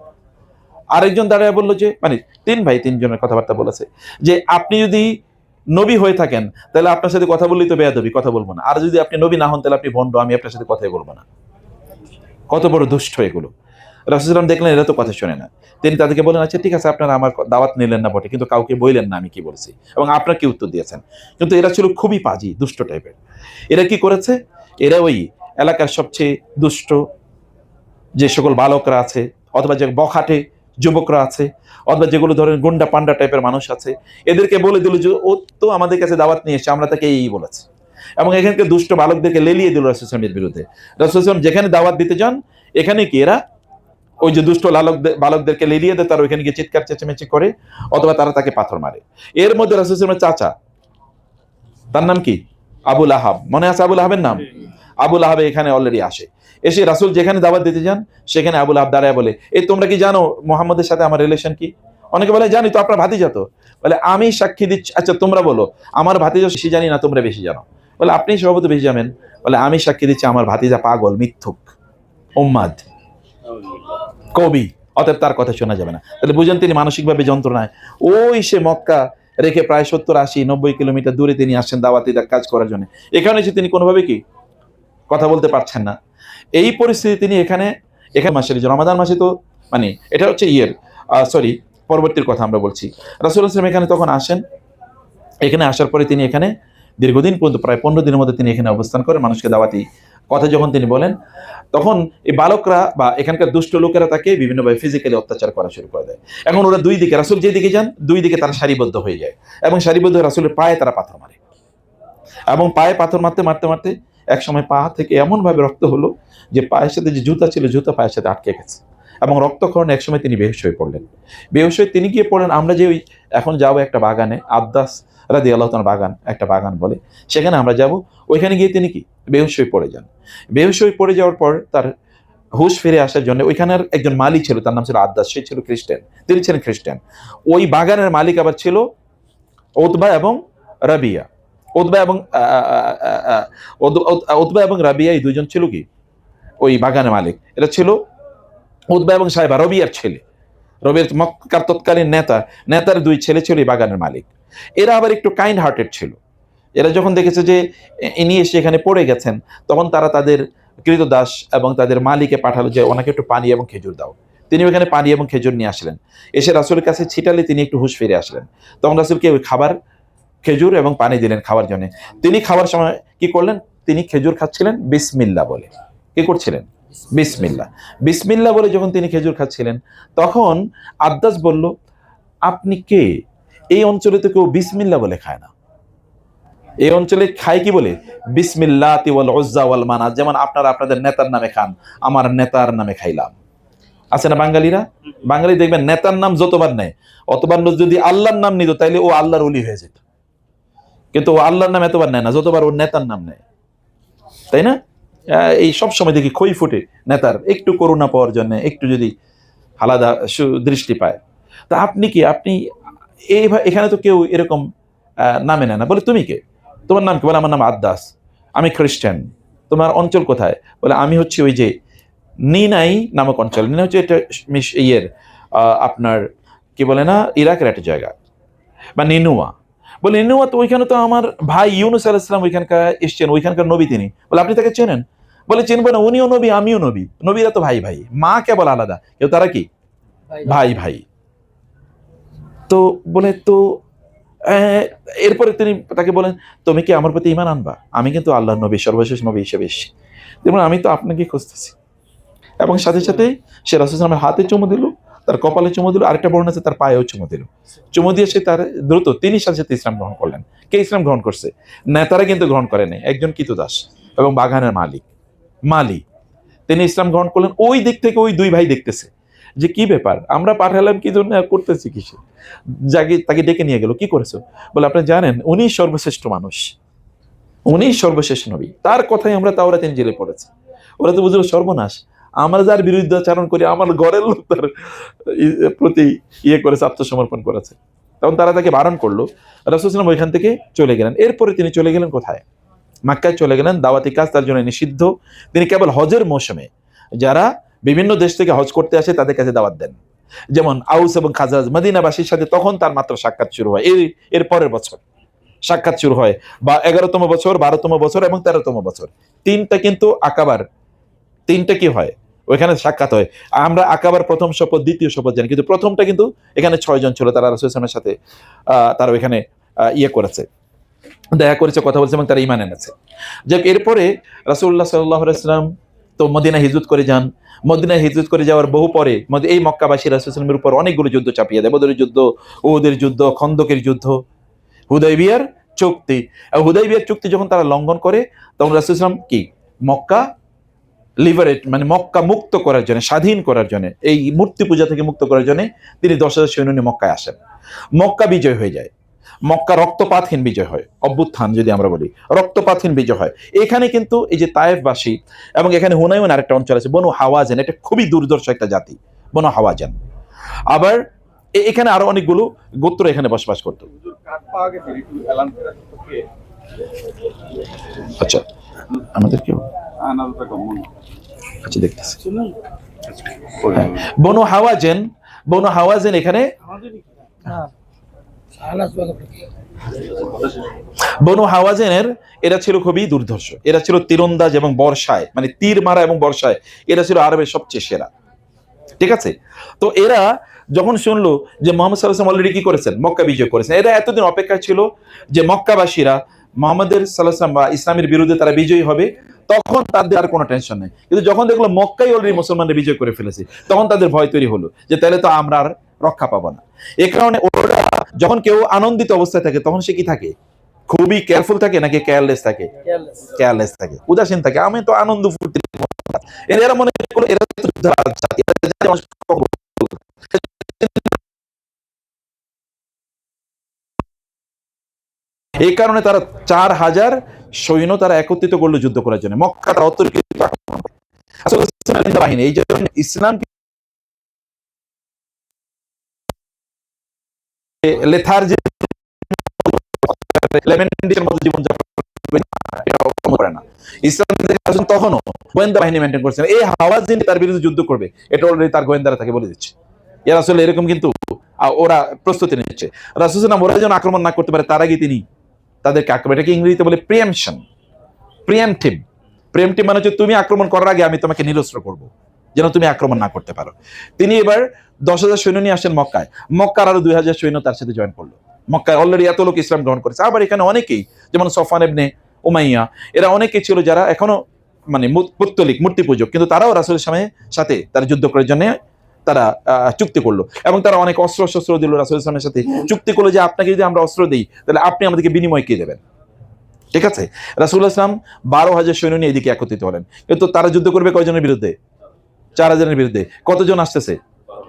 আরেকজন দাঁড়ায় বললো যে মানে 3 ভাই 3 জনের কথাবার্তা বলেছে যে আপনি যদি নবী হয়ে থাকেন তাহলে আপনার সাথে কথা বললেই তো বেয়াদবি, কথা বলবো না। আর যদি আপনি নবী না হন তাহলে আপনি ভণ্ড, আমি আপনার সাথে কথাই বলবো না। কত বড় দুষ্ট এগুলো। রাসূল সাল্লাল্লাহু আলাইহি ওয়াসাল্লাম দেখলেন এরা তো কথা শোনে না। তিনি তাদেরকে বলেন, আচ্ছা ঠিক আছে, আপনারা আমার দাওয়াত নিলেন না বটে, কিন্তু কাউকে বললেন না আমি কি বলছি, এবং আপনারা কি উত্তর দিয়েছেন। কিন্তু এরা ছিল খুবই পাজি, দুষ্ট টাইপের। এরা কি করেছে? এরা ওই এলাকার সবচেয়ে দুষ্ট যে সকল বালকরা আছে, অথবা যে বখাটে যুবকরা আছে, অথবা যেগুলো ধরেন গুন্ডা পান্ডা টাইপের মানুষ আছে, এদেরকে বলে দিল যে ও তো আমাদের কাছে দাওয়াত নিয়ে এসেছে, আমরা তাকে এই বলেছি। এবং এখানকার দুষ্ট বালকদেরকে লেলিয়ে দিল রাসূল সাল্লাল্লাহু আলাইহি ওয়াসাল্লামের বিরুদ্ধে। রাসূল সাল্লাল্লাহু আলাইহি ওয়াসাল্লাম যেখানে দাওয়াত দিতে যান, এখানে কি এরা ওই যে দুষ্ট বালকদেরকে লেলিয়ে দেয়, তারা ওইখানে গিয়ে চিৎকার চেঁচামেচি করে, অথবা তারা তাকে পাথর মারে। এর মধ্যে রাসূল সাল্লাল্লাহু আলাইহি ওয়াসাল্লামের চাচা, তার নাম কি? আবু লাহাব। মনে আছে আবু লাহাবের নাম? আবু লাহাব এখানে অলরেডি আসে। এসে রাসূল যেখানে দাওয়াত দিতে যান সেখানে আবু লাহাব দাঁড়ায় বলে, এই তোমরা কি জানো মুহাম্মদের সাথে আমার রিলেশন কি? অনেকে বলে জানি তো, আপনার ভাতিজা তো। বলে আমি সাক্ষী দিচ্ছি। আচ্ছা তোমরা বলো, আমার ভাতিজা বেশি জানি না তোমরা বেশি জানো? বলে আপনি সভাপতি বেশি জানেন। বলে আমি সাক্ষী দিচ্ছি আমার ভাতিজা পাগল, মিথ্যুক, উম্মাদ, কবি, অতএব তার কথা শোনা যাবে না। তাহলে বুঝেন তিনি মানসিকভাবে যন্ত্রণায়। ওই সে মক্কা রেখে প্রায় 70, 80, 90 কিলোমিটার দূরে তিনি আসছেন দাওয়াতি কাজ করার জন্য। এখানে এসে তিনি কোনোভাবে কি কথা বলতে পারছেন না। এই পরিস্থিতি তিনি এখানে মাসের রমাদান মাসে তো মানে এটা হচ্ছে সরি, পরবর্তীর কথা আমরা বলছি। রাসূলুল্লাহ সাল্লাল্লাহু আলাইহি ওয়াসাল্লাম এখানে তখন আসেন। এখানে আসার পরে তিনি এখানে দীর্ঘদিন পর্যন্ত, প্রায় 15 দিনের মধ্যে তিনি এখানে অবস্থান করেন। মানুষকে দাওয়াতি কথা যখন তিনি বলেন, তখন এই বালকরা বা এখানকার দুষ্ট লোকেরা তাকে বিভিন্নভাবে ফিজিক্যালি অত্যাচার করা শুরু করে দেয়। এখন ওরা দুই দিকে, রাসূল যেদিকে যান দুই দিকে তারা সারিবদ্ধ হয়ে যায়, এবং সারিবদ্ধ হয়ে রাসূলের পায়ে তারা পাথর মারে, এবং পায়ে পাথর মারতে মারতে মারতে এক সময় পা থেকে এমন ভাবে রক্ত হলো যে পায়ের সাথে যে জুতা ছিল, জুতা পায়ের সাথে আটকে গেছে, এবং রক্তক্ষরণে একসময় তিনি বেহুশ হয়ে পড়লেন। বেহুশ হয়ে তিনি গিয়ে পড়লেন, আমরা যে ওই এখন যাবো একটা বাগানে, আব্দাস রাদিয়াল্লাহু তাআলা বাগান, একটা বাগান বলে, সেখানে আমরা যাব। ওইখানে গিয়ে তিনি কি বেহুশ হয়ে পড়ে যান। বেহুশ হয়ে পড়ে যাওয়ার পর তার হুশ ফিরে আসার জন্য ওইখানের একজন মালিক ছিল, তার নাম ছিল আদ্দাস, সে ছিল খ্রিস্টান, তিনি ছিলেন খ্রিস্টান। ওই বাগানের মালিক আবার ছিল উতবা এবং রাবিয়া। উতবা এবং উতবা এবং রাবিয়া, এই দুইজন ছিল কি ওই বাগানের মালিক। এটা ছিল উতবা এবং সাহেবা, রবিয়ার ছেলে, রবির মক্কার তৎকালীন নেতার দুই ছেলে ছিল এই বাগানের মালিক। এরা আবার একটু কাইন্ড হার্টেড ছিল। এরা যখন দেখেছে যে ইনি এসে এখানে পড়ে গেছেন, তখন তারা তাদের কৃতদাস এবং তাদের মালিকে পাঠালো যে ওনাকে একটু পানি এবং খেজুর দাও। তিনি ওখানে পানি এবং খেজুর নিয়ে আসলেন, এসে রাসূলের কাছে ছিটালে তিনি একটু হুঁশ ফিরে আসলেন। তখন রাসূলকে ওই খাবার, খেজুর এবং পানি দিলেন খাওয়ার জন্য। তিনি খাওয়ার সময় কি করলেন, তিনি খেজুর খাচ্ছিলেন বিসমিল্লাহ বলে। কি করছিলেন? বিসমিল্লাহ। বিসমিল্লাহ বলে যখন তিনি খেজুর খাচ্ছিলেন, তখন আদ্দাস বলল, আপনি কে? এই অঞ্চলে তো কেউ বিসমিল্লাহ বলে খায় না। এই অঞ্চলে খায় কি বলে? বিসমিল্লাতি ওয়াল উজ্জা ওয়াল মানাত। যেমন আপনারা আপনাদের নেতার নামে খান, আমার নেতার নামে খাইলাম। আছে না বাঙালিরা? বাঙালি দেখবেন নেতার নাম যতবার নেয়, অতবার যদি আল্লাহর নাম নিত তাইলে ও আল্লাহর ওলি হয়ে যেত, কিন্তু ও আল্লাহর নাম এতবার নেয় না, যতবার ওর নেতার নাম নেয়, তাই না? এই সব সময় দেখি খই ফুটে নেতার, একটু করুণা পাওয়ার জন্য, একটু যদি আলাদা দৃষ্টি পায়। তা আপনি কি, আপনি এখানে তো কেউ এরকম নামে নেয় না। বলে তুমি কে? তোমার নাম কি? বলে আমার নাম আদ্দাস, আমি খ্রিস্টান। তোমার অঞ্চল কোথায়? বলে আমি হচ্ছে ওই যে নিনাই নামক অঞ্চল। নিনা হচ্ছে এটা আপনার কি বলে না, ইরাকের একটা জায়গা, বা নিনুয়া। বলে নিনুয়া তো ওইখানে তো আমার ভাই ইউনুস আলাইহিস সালাম ওইখানকার এসছেন, ওইখানকার নবী তিনি। বলে আপনি তাকে চেনেন? বলে চিনবো না, উনিও নবী আমিও নবী, নবীরা তো ভাই ভাই, মা কেবল আলাদা, কেউ তারা কি ভাই ভাই। তো বলে তো এরপরে তিনি তাকে বলেন, তুমি কি আমার প্রতি ঈমান আনবা? আমি কিন্তু আল্লাহর নবী, সর্বশেষ নবী হিসেবে এসেছি। যেমন আমি তো আপনাকে খুঁজতেছি। এবং সাথে সাথে সে রাসূল সাল্লাল্লাহু আলাইহি ওয়াসাল্লামের হাতে চুমু দিল, তার কপালে চুমু দিল, আরেকটা বর্ণনা আছে তার পায়েও চুমু দিল। চুমু দিয়ে সে তার দ্রুত তিনি সাথে সাথে ইসলাম গ্রহণ করলেন। কে ইসলাম গ্রহণ করছে? নেতারা কিন্তু গ্রহণ করে নাই, একজন কৃতদাস এবং বাগানের মালিক তিনি ইসলাম গ্রহণ করলেন। ওই দিক থেকে ওই দুই ভাই দেখতেছে যে কি ব্যাপার, আমরা পাঠালাম কি জন্য, করতেছি কিসে। তাকে ডেকে নিয়ে গেল, কি করেছো? বলে আপনি জানেন উনি সর্বশ্রেষ্ঠ মানুষ, উনি সর্বশেষ নবী, তার কথাই আমরা তাওরাত ইনজিলে পড়েছি। ওরা তো বুঝলো সর্বনাশ, আমরা যার বিরুদ্ধে আচরণ করি আমার ঘরের লোক তার প্রতি করেছে, আত্মসমর্পণ করেছে। তখন তারা তাকে বারণ করলো। রাসূল সাল্লাল্লাহু আলাইহি ওয়াসাল্লাম ওইখান থেকে চলে গেলেন। এরপরে তিনি চলে গেলেন কোথায়? মক্কায় চলে গেলেন। দাওয়াতি কাজ তার জন্য নিষিদ্ধ। তিনি কেবল হজের মৌসুমে যারা বিভিন্ন দেশ থেকে হজ করতে আসে তাদের কাছে দাওয়াত দেন। যেমন আউস এবং খাজরাজ মদিনাবাসীর সাথে তখন তার মাত্র সাক্ষাৎ শুরু হয়, এর পরের বছর সাক্ষাৎ শুরু হয়, বা 11তম বছর, 12তম বছর এবং 13তম বছর, তিনটা কিন্তু আকাবার, তিনটা কি হয় ওইখানে সাক্ষাৎ হয়। আমরা আকাবার প্রথম শপথ, দ্বিতীয় শপথ জানি, কিন্তু প্রথমটা কিন্তু এখানে 6 জন ছিল, তারা রাসূল সাল্লাল্লাহু আলাইহি ওয়াসাল্লামের সাথে তারা ওইখানে করেছে, দেখা করেছে, কথা বলছে এবং তারা ঈমান এনেছে। যাক, এরপরে রাসূলুল্লাহ সাল্লাল্লাহু আলাইহি ওয়াসাল্লাম তো মদিনা হিজরত করে যান। মদিনা হিজরত করে যাওয়ার বহু পরে এই মক্কাবাসী রাসূল সাল্লাল্লাহু আলাইহি ওয়াসাল্লামের উপর অনেকগুলো যুদ্ধ চাপিয়ে দেয়। বদরের যুদ্ধ, উহুদের যুদ্ধ, খন্দকের যুদ্ধ, হুদাইবিয়ার চুক্তি। হুদাইবিয়ার চুক্তি যখন তারা লঙ্ঘন করে, তখন রাসূল সাল্লাল্লাহু আলাইহি ওয়াসাল্লাম কি মক্কা লিবারেট, মানে মক্কা মুক্ত করার জন্য, স্বাধীন করার জন্য, এই মূর্তি পূজা থেকে মুক্ত করার জন্য তিনি 10,000 সৈন্য নিয়ে মক্কায় আসেন। মক্কা বিজয় হয়ে যায়, মক্কা রক্তপাতহীন বিজয় হয়, অভ্যুত্থান যদি আমরা বলি, রক্তপাতহীন বিজয় হয়। এখানে কিন্তু এই যে তায়েফবাসী এবং এখানে হুনাইন আরেকটা অঞ্চল আছে, বনু হাওয়াজেন, এটা খুবই দুর্ধর্ষ একটা জাতি, বনু হাওয়াজেন। আবার এখানে আরো অনেকগুলো গোত্র এখানে বসবাস করতো। আচ্ছা, আমাদের কেউ আচ্ছা দেখতেছি, বনু হাওয়াজেন এখানে, বনু হাওয়াজেনের এরা ছিল খুবই দুর্ধর্ষ, এরা ছিল তীরন্দাজ এবং বর্ষায়, মানে তীর মারা এবং বর্ষায় এরা ছিল আরবের সবচেয়ে সেরা। ঠিক আছে? তো এরা যখন শুনলো যে মোহাম্মদ সাল্লাল্লাহু আলাইহি ওয়াসাল্লাম অলরেডি কি করেছেন, মক্কা বিজয় করেছেন, এরা এতদিন অপেক্ষা ছিল যে মক্কাবাসীরা মোহাম্মদের সাল্লাল্লাহু আলাইহি ওয়াসাল্লাম বা ইসলামের বিরুদ্ধে তারা বিজয়ী হবে, তখন তাদের আর কোনো টেনশন নেই। কিন্তু যখন দেখলো মক্কাই অলরেডি মুসলমানরা বিজয় করে ফেলেছে, তখন তাদের ভয় তৈরি হলো যে তাহলে তো আমরা আর রক্ষা পাবো না। এ কারণে ওরা যখন কেউ আনন্দিত অবস্থায় থাকে তখন সে কি থাকে, খুবই কেয়ারফুল থাকে নাকি কেয়ারলেস থাকে? কেয়ারলেস থাকে, উদাসীন থাকে। আমি তো আনন্দ ফুর্তি, এরা মনে করলো এরা তো জাতি, এই কারণে তারা 4000 সৈন্য তারা একত্রিত করলো যুদ্ধ করার জন্য, মক্কা তারা অতর্কিত বাহিনী। এই জন্য ইসলাম লেথার্জি জীবনযাপন করে না। ইসলাম তখনও গোয়েন্দা বাহিনী মেনটেন করছেন। এই হাওয়াযিন তার বিরুদ্ধে যুদ্ধ করবে, এটা অলরেডি তার গোয়েন্দারা তাকে বলে দিচ্ছে। এরা আসলে এরকম, কিন্তু ওরা প্রস্তুতি নিচ্ছে। রাসূল সাল্লাল্লাহু আলাইহি ওয়াসাল্লাম ওরা যেন আক্রমণ না করতে পারে তার আগে তিনি তাদেরকে আক্রমণ, এটাকে ইংরেজিতে বলে প্রিএমশন, প্রিএমটিভ। প্রিএমটিভ মানে হচ্ছে তুমি আক্রমণ করার আগে আমি তোমাকে নিরস্ত্র করব, যেন তুমি আক্রমণ না করতে পারো। তিনি এবার 10,000 সৈন্য নিয়ে আসেন মক্কায়। মক্কার আরো 2000 সৈন্য তার সাথে জয়েন করলো। মক্কায় অলরেডি এত লোক ইসলাম গ্রহণ করেছে। আবার এখানে অনেকেই, যেমন সফওয়ান ইবনে উমাইয়া, এরা অনেকেই ছিল যারা এখনো মানে পুত্তলিক মূর্তি পূজক, কিন্তু তারাও রাসূলের সাথে তারা যুদ্ধ করার জন্য তারা চুক্তি করলো, এবং তারা অনেক অস্ত্র শস্ত্র দিল রাসূলের সাথে। চুক্তি করলো যে আপনাকে যদি আমরা অস্ত্র দিই তাহলে আপনি আমাদেরকে বিনিময় কি দেবেন। ঠিক আছে? রাসূলুল্লাহ সাল্লাল্লাহু আলাইহি ওয়াসাল্লাম 12,000 সৈন্য নিয়ে এদিকে একত্রিত হলেন। কিন্তু তারা যুদ্ধ করবে কয়জনের বিরুদ্ধে? 4000-এর বিরুদ্ধে। কতজন আসতেছে?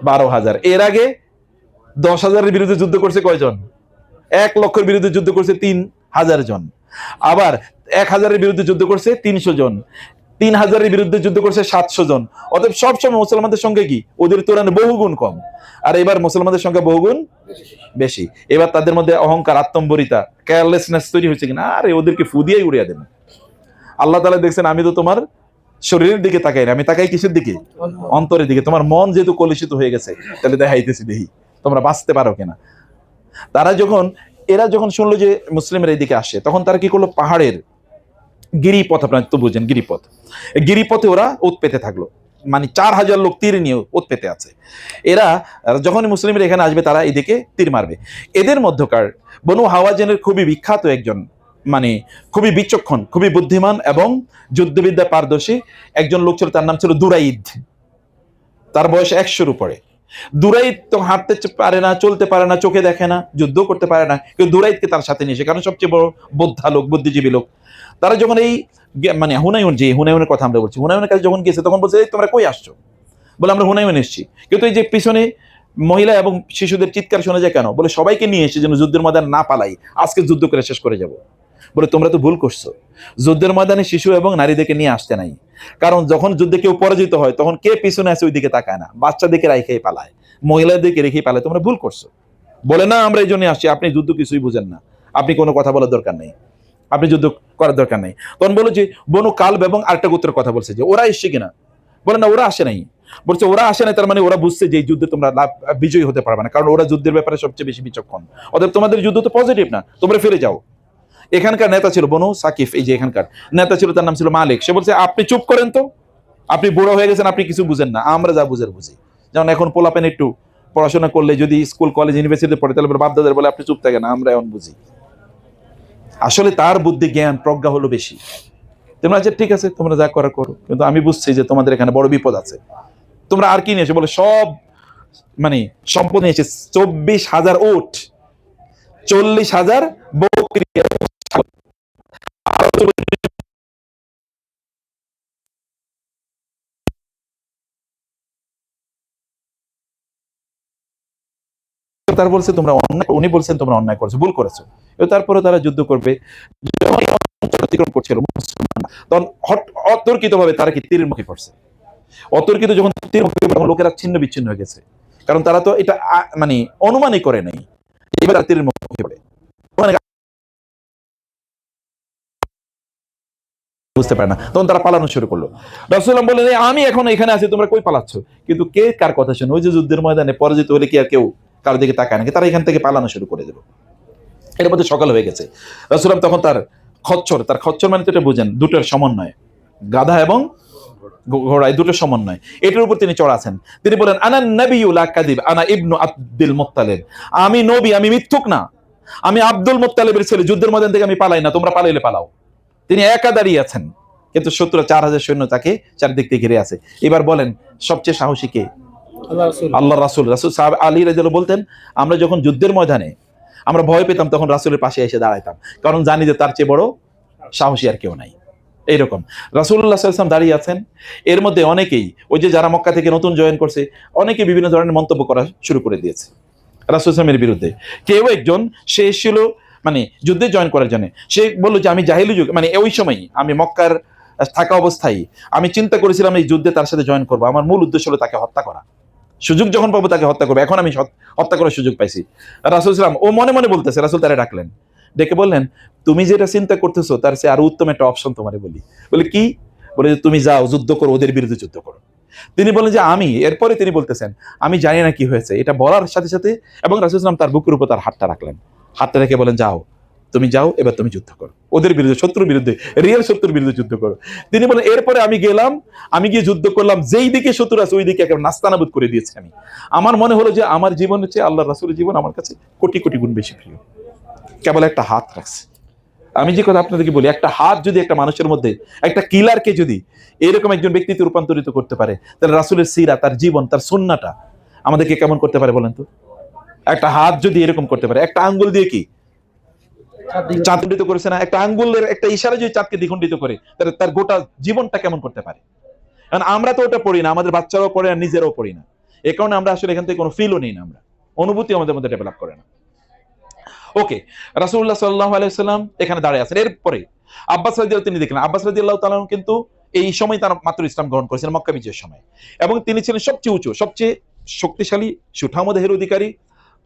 12,000। এর আগে 10,000-এর বিরুদ্ধে যুদ্ধ করছে কয়জন? 1 লক্ষের বিরুদ্ধে যুদ্ধ করছে 3,000 জন। আবার 1000-এর বিরুদ্ধে যুদ্ধ করছে 300 জন। 3000-এর বিরুদ্ধে যুদ্ধ করছে 700 জন। অতএব সবসময় মুসলমানদের সঙ্গে কি ওদের তুলনায় বহুগুণ কম, আর এবার মুসলমানদের সংখ্যা বহুগুণ বেশি। এবার তাদের মধ্যে অহংকার, আত্মম্বরিতা, কেয়ারলেসনেস তৈরি হয়েছে কিনা, আরে ওদেরকে ফু দিয়েই উড়িয়ে দেন। আল্লাহ তাআলা দেখছেন আমি তো তোমার শরীরের দিকে তাকাই না, আমি তাকাই কিসের দিকে? অন্তরের দিকে। তোমার মন যেহেতু কলুষিত হয়ে গেছে, তাহলে দেখাইতেছি দেখি তোমরা বাঁচতে পারো কিনা। এরা যখন শুনলো যে মুসলিমরা এইদিকে আসে, তখন তারা কি করলো, পাহাড়ের গিরিপথ, আপনারা তো বুঝেন গিরিপথ, গিরিপথে ওরা ওত পেতে থাকলো। মানে 4000 লোক তীর নিয়ে ওত পেতে আছে। এরা যখন মুসলিমরা এখানে আসবে তারা এদিকে তীর মারবে। এদের মধ্যকার বনু হাওয়াজিনের খুবই বিখ্যাত একজন, মানে খুবই বিচক্ষণ, খুবই বুদ্ধিমান এবং যুদ্ধবিদ্যা পারদর্শী একজন লোক ছিল, তার নাম ছিল দুরাইদ। তার বয়স 100-এর উপরে। দুরাইদ তো হাঁটতে পারে না, চলতে পারে না, চোখে দেখে না, যুদ্ধ করতে পারে না, কিন্তু দুরাইদকে তার সাথে নিয়ে এসে, কারণ সবচেয়ে বড় বোদ্ধা লোক, বুদ্ধিজীবী লোক। তারা যখন এই মানে হুনাইনের কথা আমরা বলছি, হুনাইনের কাছে যখন গেছে তখন বলছে তোমরা কই আসছো? বলে আমরা হুনাইন এসেছি। কিন্তু এই যে পিছনে মহিলা এবং শিশুদের চিৎকার শোনা যায় কেন? বলে সবাইকে নিয়ে এসে যেন যুদ্ধের ময়দান না পালাই, আজকে যুদ্ধ করে শেষ করে যাব। বলে তোমরা তো ভুল করছো, যুদ্ধের ময়দানে শিশু এবং নারীদেরকে নিয়ে আসতে নাই। কারণ যখন যুদ্ধে কেউ পরাজিত হয় তখন কে পিছনে আসে ওই দিকে তাকায় না, বাচ্চাদেরকে রেখেই পালায়, মহিলাদেরকে রেখেই পালায়। তোমরা ভুল করছো। বলে না আমরা এই জন্য আসছি, আপনি যুদ্ধ কিছুই বুঝেন না, আপনি কোনো কথা বলার দরকার নেই, আপনি যুদ্ধ করার দরকার নেই। তখন বলো যে বনু কালব এবং আরেকটা গোত্রের কথা বলছে যে ওরা এসছে কিনা। বলে না ওরা আসে নাই। বলছে ওরা আসে নাই, তার মানে ওরা বুঝছে যে এই যুদ্ধে তোমরা বিজয়ী হতে পারবে না, কারণ ওরা যুদ্ধের ব্যাপারে সবচেয়ে বেশি বিচক্ষণ। অতএব তোমাদের যুদ্ধ তো পজিটিভ না, তোমরা ফিরে যাও। এখানকার নেতা ছিল বনু সাকিফ, এই যে এখানকার নেতা ছিল, তার নাম ছিল মালিক। সে বলছে আপনি চুপ করেন তো, আপনি বুড়ো হয়ে গেছেন, আপনি কিছু বুঝেন না, আমরা যা বুঝের বুঝি। যেমন এখন পোলাপেন একটু পড়াশোনা করলে যদি স্কুল কলেজ ইউনিভার্সিটিতে পড়ে, তাহলে বাপ দাদার বলে আপনি চুপ থাকেন, আমরা এখন বুঝি। আসলে তার বুদ্ধি, জ্ঞান, প্রজ্ঞা হলো বেশি। তোমরা যে ঠিক আছে তোমরা যা করার করো, কিন্তু আমি বুঝছি যে তোমাদের এখানে বড় বিপদ আছে। তোমরা আর কি নিয়ে এসে? বলে সব মানে সম্পদ নিয়ে এসে 24,000 উট, 40,000 বকরি। তার বলছে তোমরা অন্যায়, উনি বলছেন তোমরা অন্যায় করছো, ভুল করেছো। তারপরে তারা যুদ্ধ করবে। অতিক্রম করছিল মুসলমান, তখন অতর্কিত ভাবে তারা কি তীরের মুখে পড়ছে। অতর্কিত যখন তীর মুখে পড়ে, লোকেরা ছিন্ন বিচ্ছিন্ন হয়ে গেছে, কারণ তারা তো এটা মানে অনুমানই করে নাই। এবার তীরের মুখে পড়ে বুঝতে পারে না, তখন তারা পালানো শুরু করলো। রাসূলুল্লাহ বললেন আমি এখন এখানে আছি, তোমরা কই পালাচ্ছ? কিন্তু কে কার কথা শুনে? ওই যে যুদ্ধের ময়দানে পরাজিত হলে কি আর কেউ কারো দিকে তাকায় নাকি? তারা এখান থেকে পালানো শুরু করে দিল। এর মধ্যে সকাল হয়ে গেছে। রাসূলুল্লাহ তখন তার খচ্চর মানে তো এটা বুঝেন, দুটোর সমন্বয়, গাধা এবং ঘোড়া, এই দুটো সমন্বয়, এটার উপর তিনি চড়া আছেন। তিনি বলেন আনা নবিয়্যু লা কাযিব আনা ইবনু আব্দুল মুত্তালিব, আমি নবী, আমি মিথ্যুক না, আমি আব্দুল মুত্তালিবের ছেলে, যুদ্ধের ময়দান থেকে আমি পালাই না, তোমরা পালাইলে পালাও। তিনি একা দাঁড়িয়ে আছেন, কিন্তু শত্রুরা 4000 সৈন্য তাকে চারদিক থেকে ঘিরে আছে। এবার বলেন সবচেয়ে সাহসী কে? আল্লাহ রাসূল। রাসূল সাহাবা আলী রাদিয়াল্লাহু বলতেন, আমরা যখন যুদ্ধের ময়দানে আমরা ভয় পেতাম, তখন রাসূলের পাশে এসে দাঁড়াইতাম, কারণ জানি যে তার চেয়ে বড় সাহসী আর কেউ নাই। এইরকম রাসূলুল্লাহ সাল্লাল্লাহু আলাইহি ওয়াসাল্লাম দাঁড়িয়ে আছেন। এর মধ্যে অনেকেই, ওই যে যারা মক্কা থেকে নতুন জয়েন করছে, অনেকে বিভিন্ন ধরনের মন্তব্য করা শুরু করে দিয়েছে রাসূল সাল্লামের বিরুদ্ধে। কেউ একজন, সে এসেছিল মানে যুদ্ধে জয়েন করার জন্য, সে বললো যে আমি জাহিলি যুগ, মানে ওই সময় আমি মক্কার থাকা অবস্থায় আমি চিন্তা করেছিলাম এই যুদ্ধে তার সাথে জয়েন করবো, আমার মূল উদ্দেশ্য হলো তাকে হত্যা করা, সুযোগ যখন পাবো তাকে হত্যা করবো, এখন আমি হত্যা করার সুযোগ পাইছি। রাসূল সাল্লাম ও মনে মনে বলতেছে, রাসূল তারে ডাকলেন, ডেকে বললেন, তুমি যেটা চিন্তা করতেছো তার চেয়ে আরো উত্তম একটা অপশন তোমারে বলি। বলে কি? বলে যে তুমি যাও, যুদ্ধ করো, ওদের বিরুদ্ধে যুদ্ধ করো। তিনি বলেন যে আমি, এরপরে তিনি বলতেছেন আমি জানি না কি হয়েছে, এটা বলার সাথে সাথে, এবং রাসূল সাল্লাম তার বুকের উপর তার হাতটা রাখলেন, হাতটা রেখে বলেন যাও, তুমি যাও, এবার তুমি যুদ্ধ করো, ওদের বিরুদ্ধে, শত্রুর বিরুদ্ধে, রিয়েল শত্রুর বিরুদ্ধে যুদ্ধ করো। তিনি বলেন এরপরে আমি গেলাম, আমি গিয়ে যুদ্ধ করলাম, যেই দিকে শত্রু আছে ওই দিকে একেবারে নাস্তানাবুদ করে দিয়েছি আমি। আমার মনে হলো যে আমার জীবন হচ্ছে আল্লাহ রাসূলের জীবন আমার কাছে কোটি কোটি গুণ বেশি প্রিয়। কেবল একটা হাত রাখছে। আমি যে কথা আপনাদেরকে বলি, একটা হাত যদি একটা মানুষের মধ্যে, একটা কিলারকে যদি এরকম একজন ব্যক্তিতে রূপান্তরিত করতে পারে, তাহলে রাসূলের সিরা, তার জীবন, তার সুন্নাহটা আমাদেরকে কেমন করতে পারে বলেন তো? একটা হাত যদি এরকম করতে পারে, একটা আঙ্গুল দিয়ে কি চাঁদ দ্বিখণ্ডিত করেছে না? একটা আঙ্গুলের একটা ইশারা যদি চাঁদকে দ্বিখণ্ডিত করে, তাহলে তার গোটা জীবনটা কেমন করতে পারে? কারণ আমরা তো ওটা পড়ি না, আমাদের বাচ্চারাও পড়ে না, নিজেরাও পড়ি না, এ কারণে আমরা আসলে এখান থেকে কোনো ফিলও নেই না, আমরা অনুভূতি আমাদের মধ্যে ডেভেলপ করে না। ওকে, রাসূলুল্লাহ সাল্লাল্লাহু আলাইহি ওয়াসাল্লাম এখানে দাঁড়িয়ে আছেন। এরপরে আব্বাস রাদিয়াল্লাহু তিনি দেখলেন, আব্বাস রাদিয়াল্লাহু তাআলা কিন্তু এই সময় তার মাত্র ইসলাম গ্রহণ করেছিলেন, মক্কা বিজয়ের সময়, এবং তিনি ছিলেন সবচেয়ে উঁচু, সবচেয়ে শক্তিশালী, সুঠামো দেহের অধিকারী,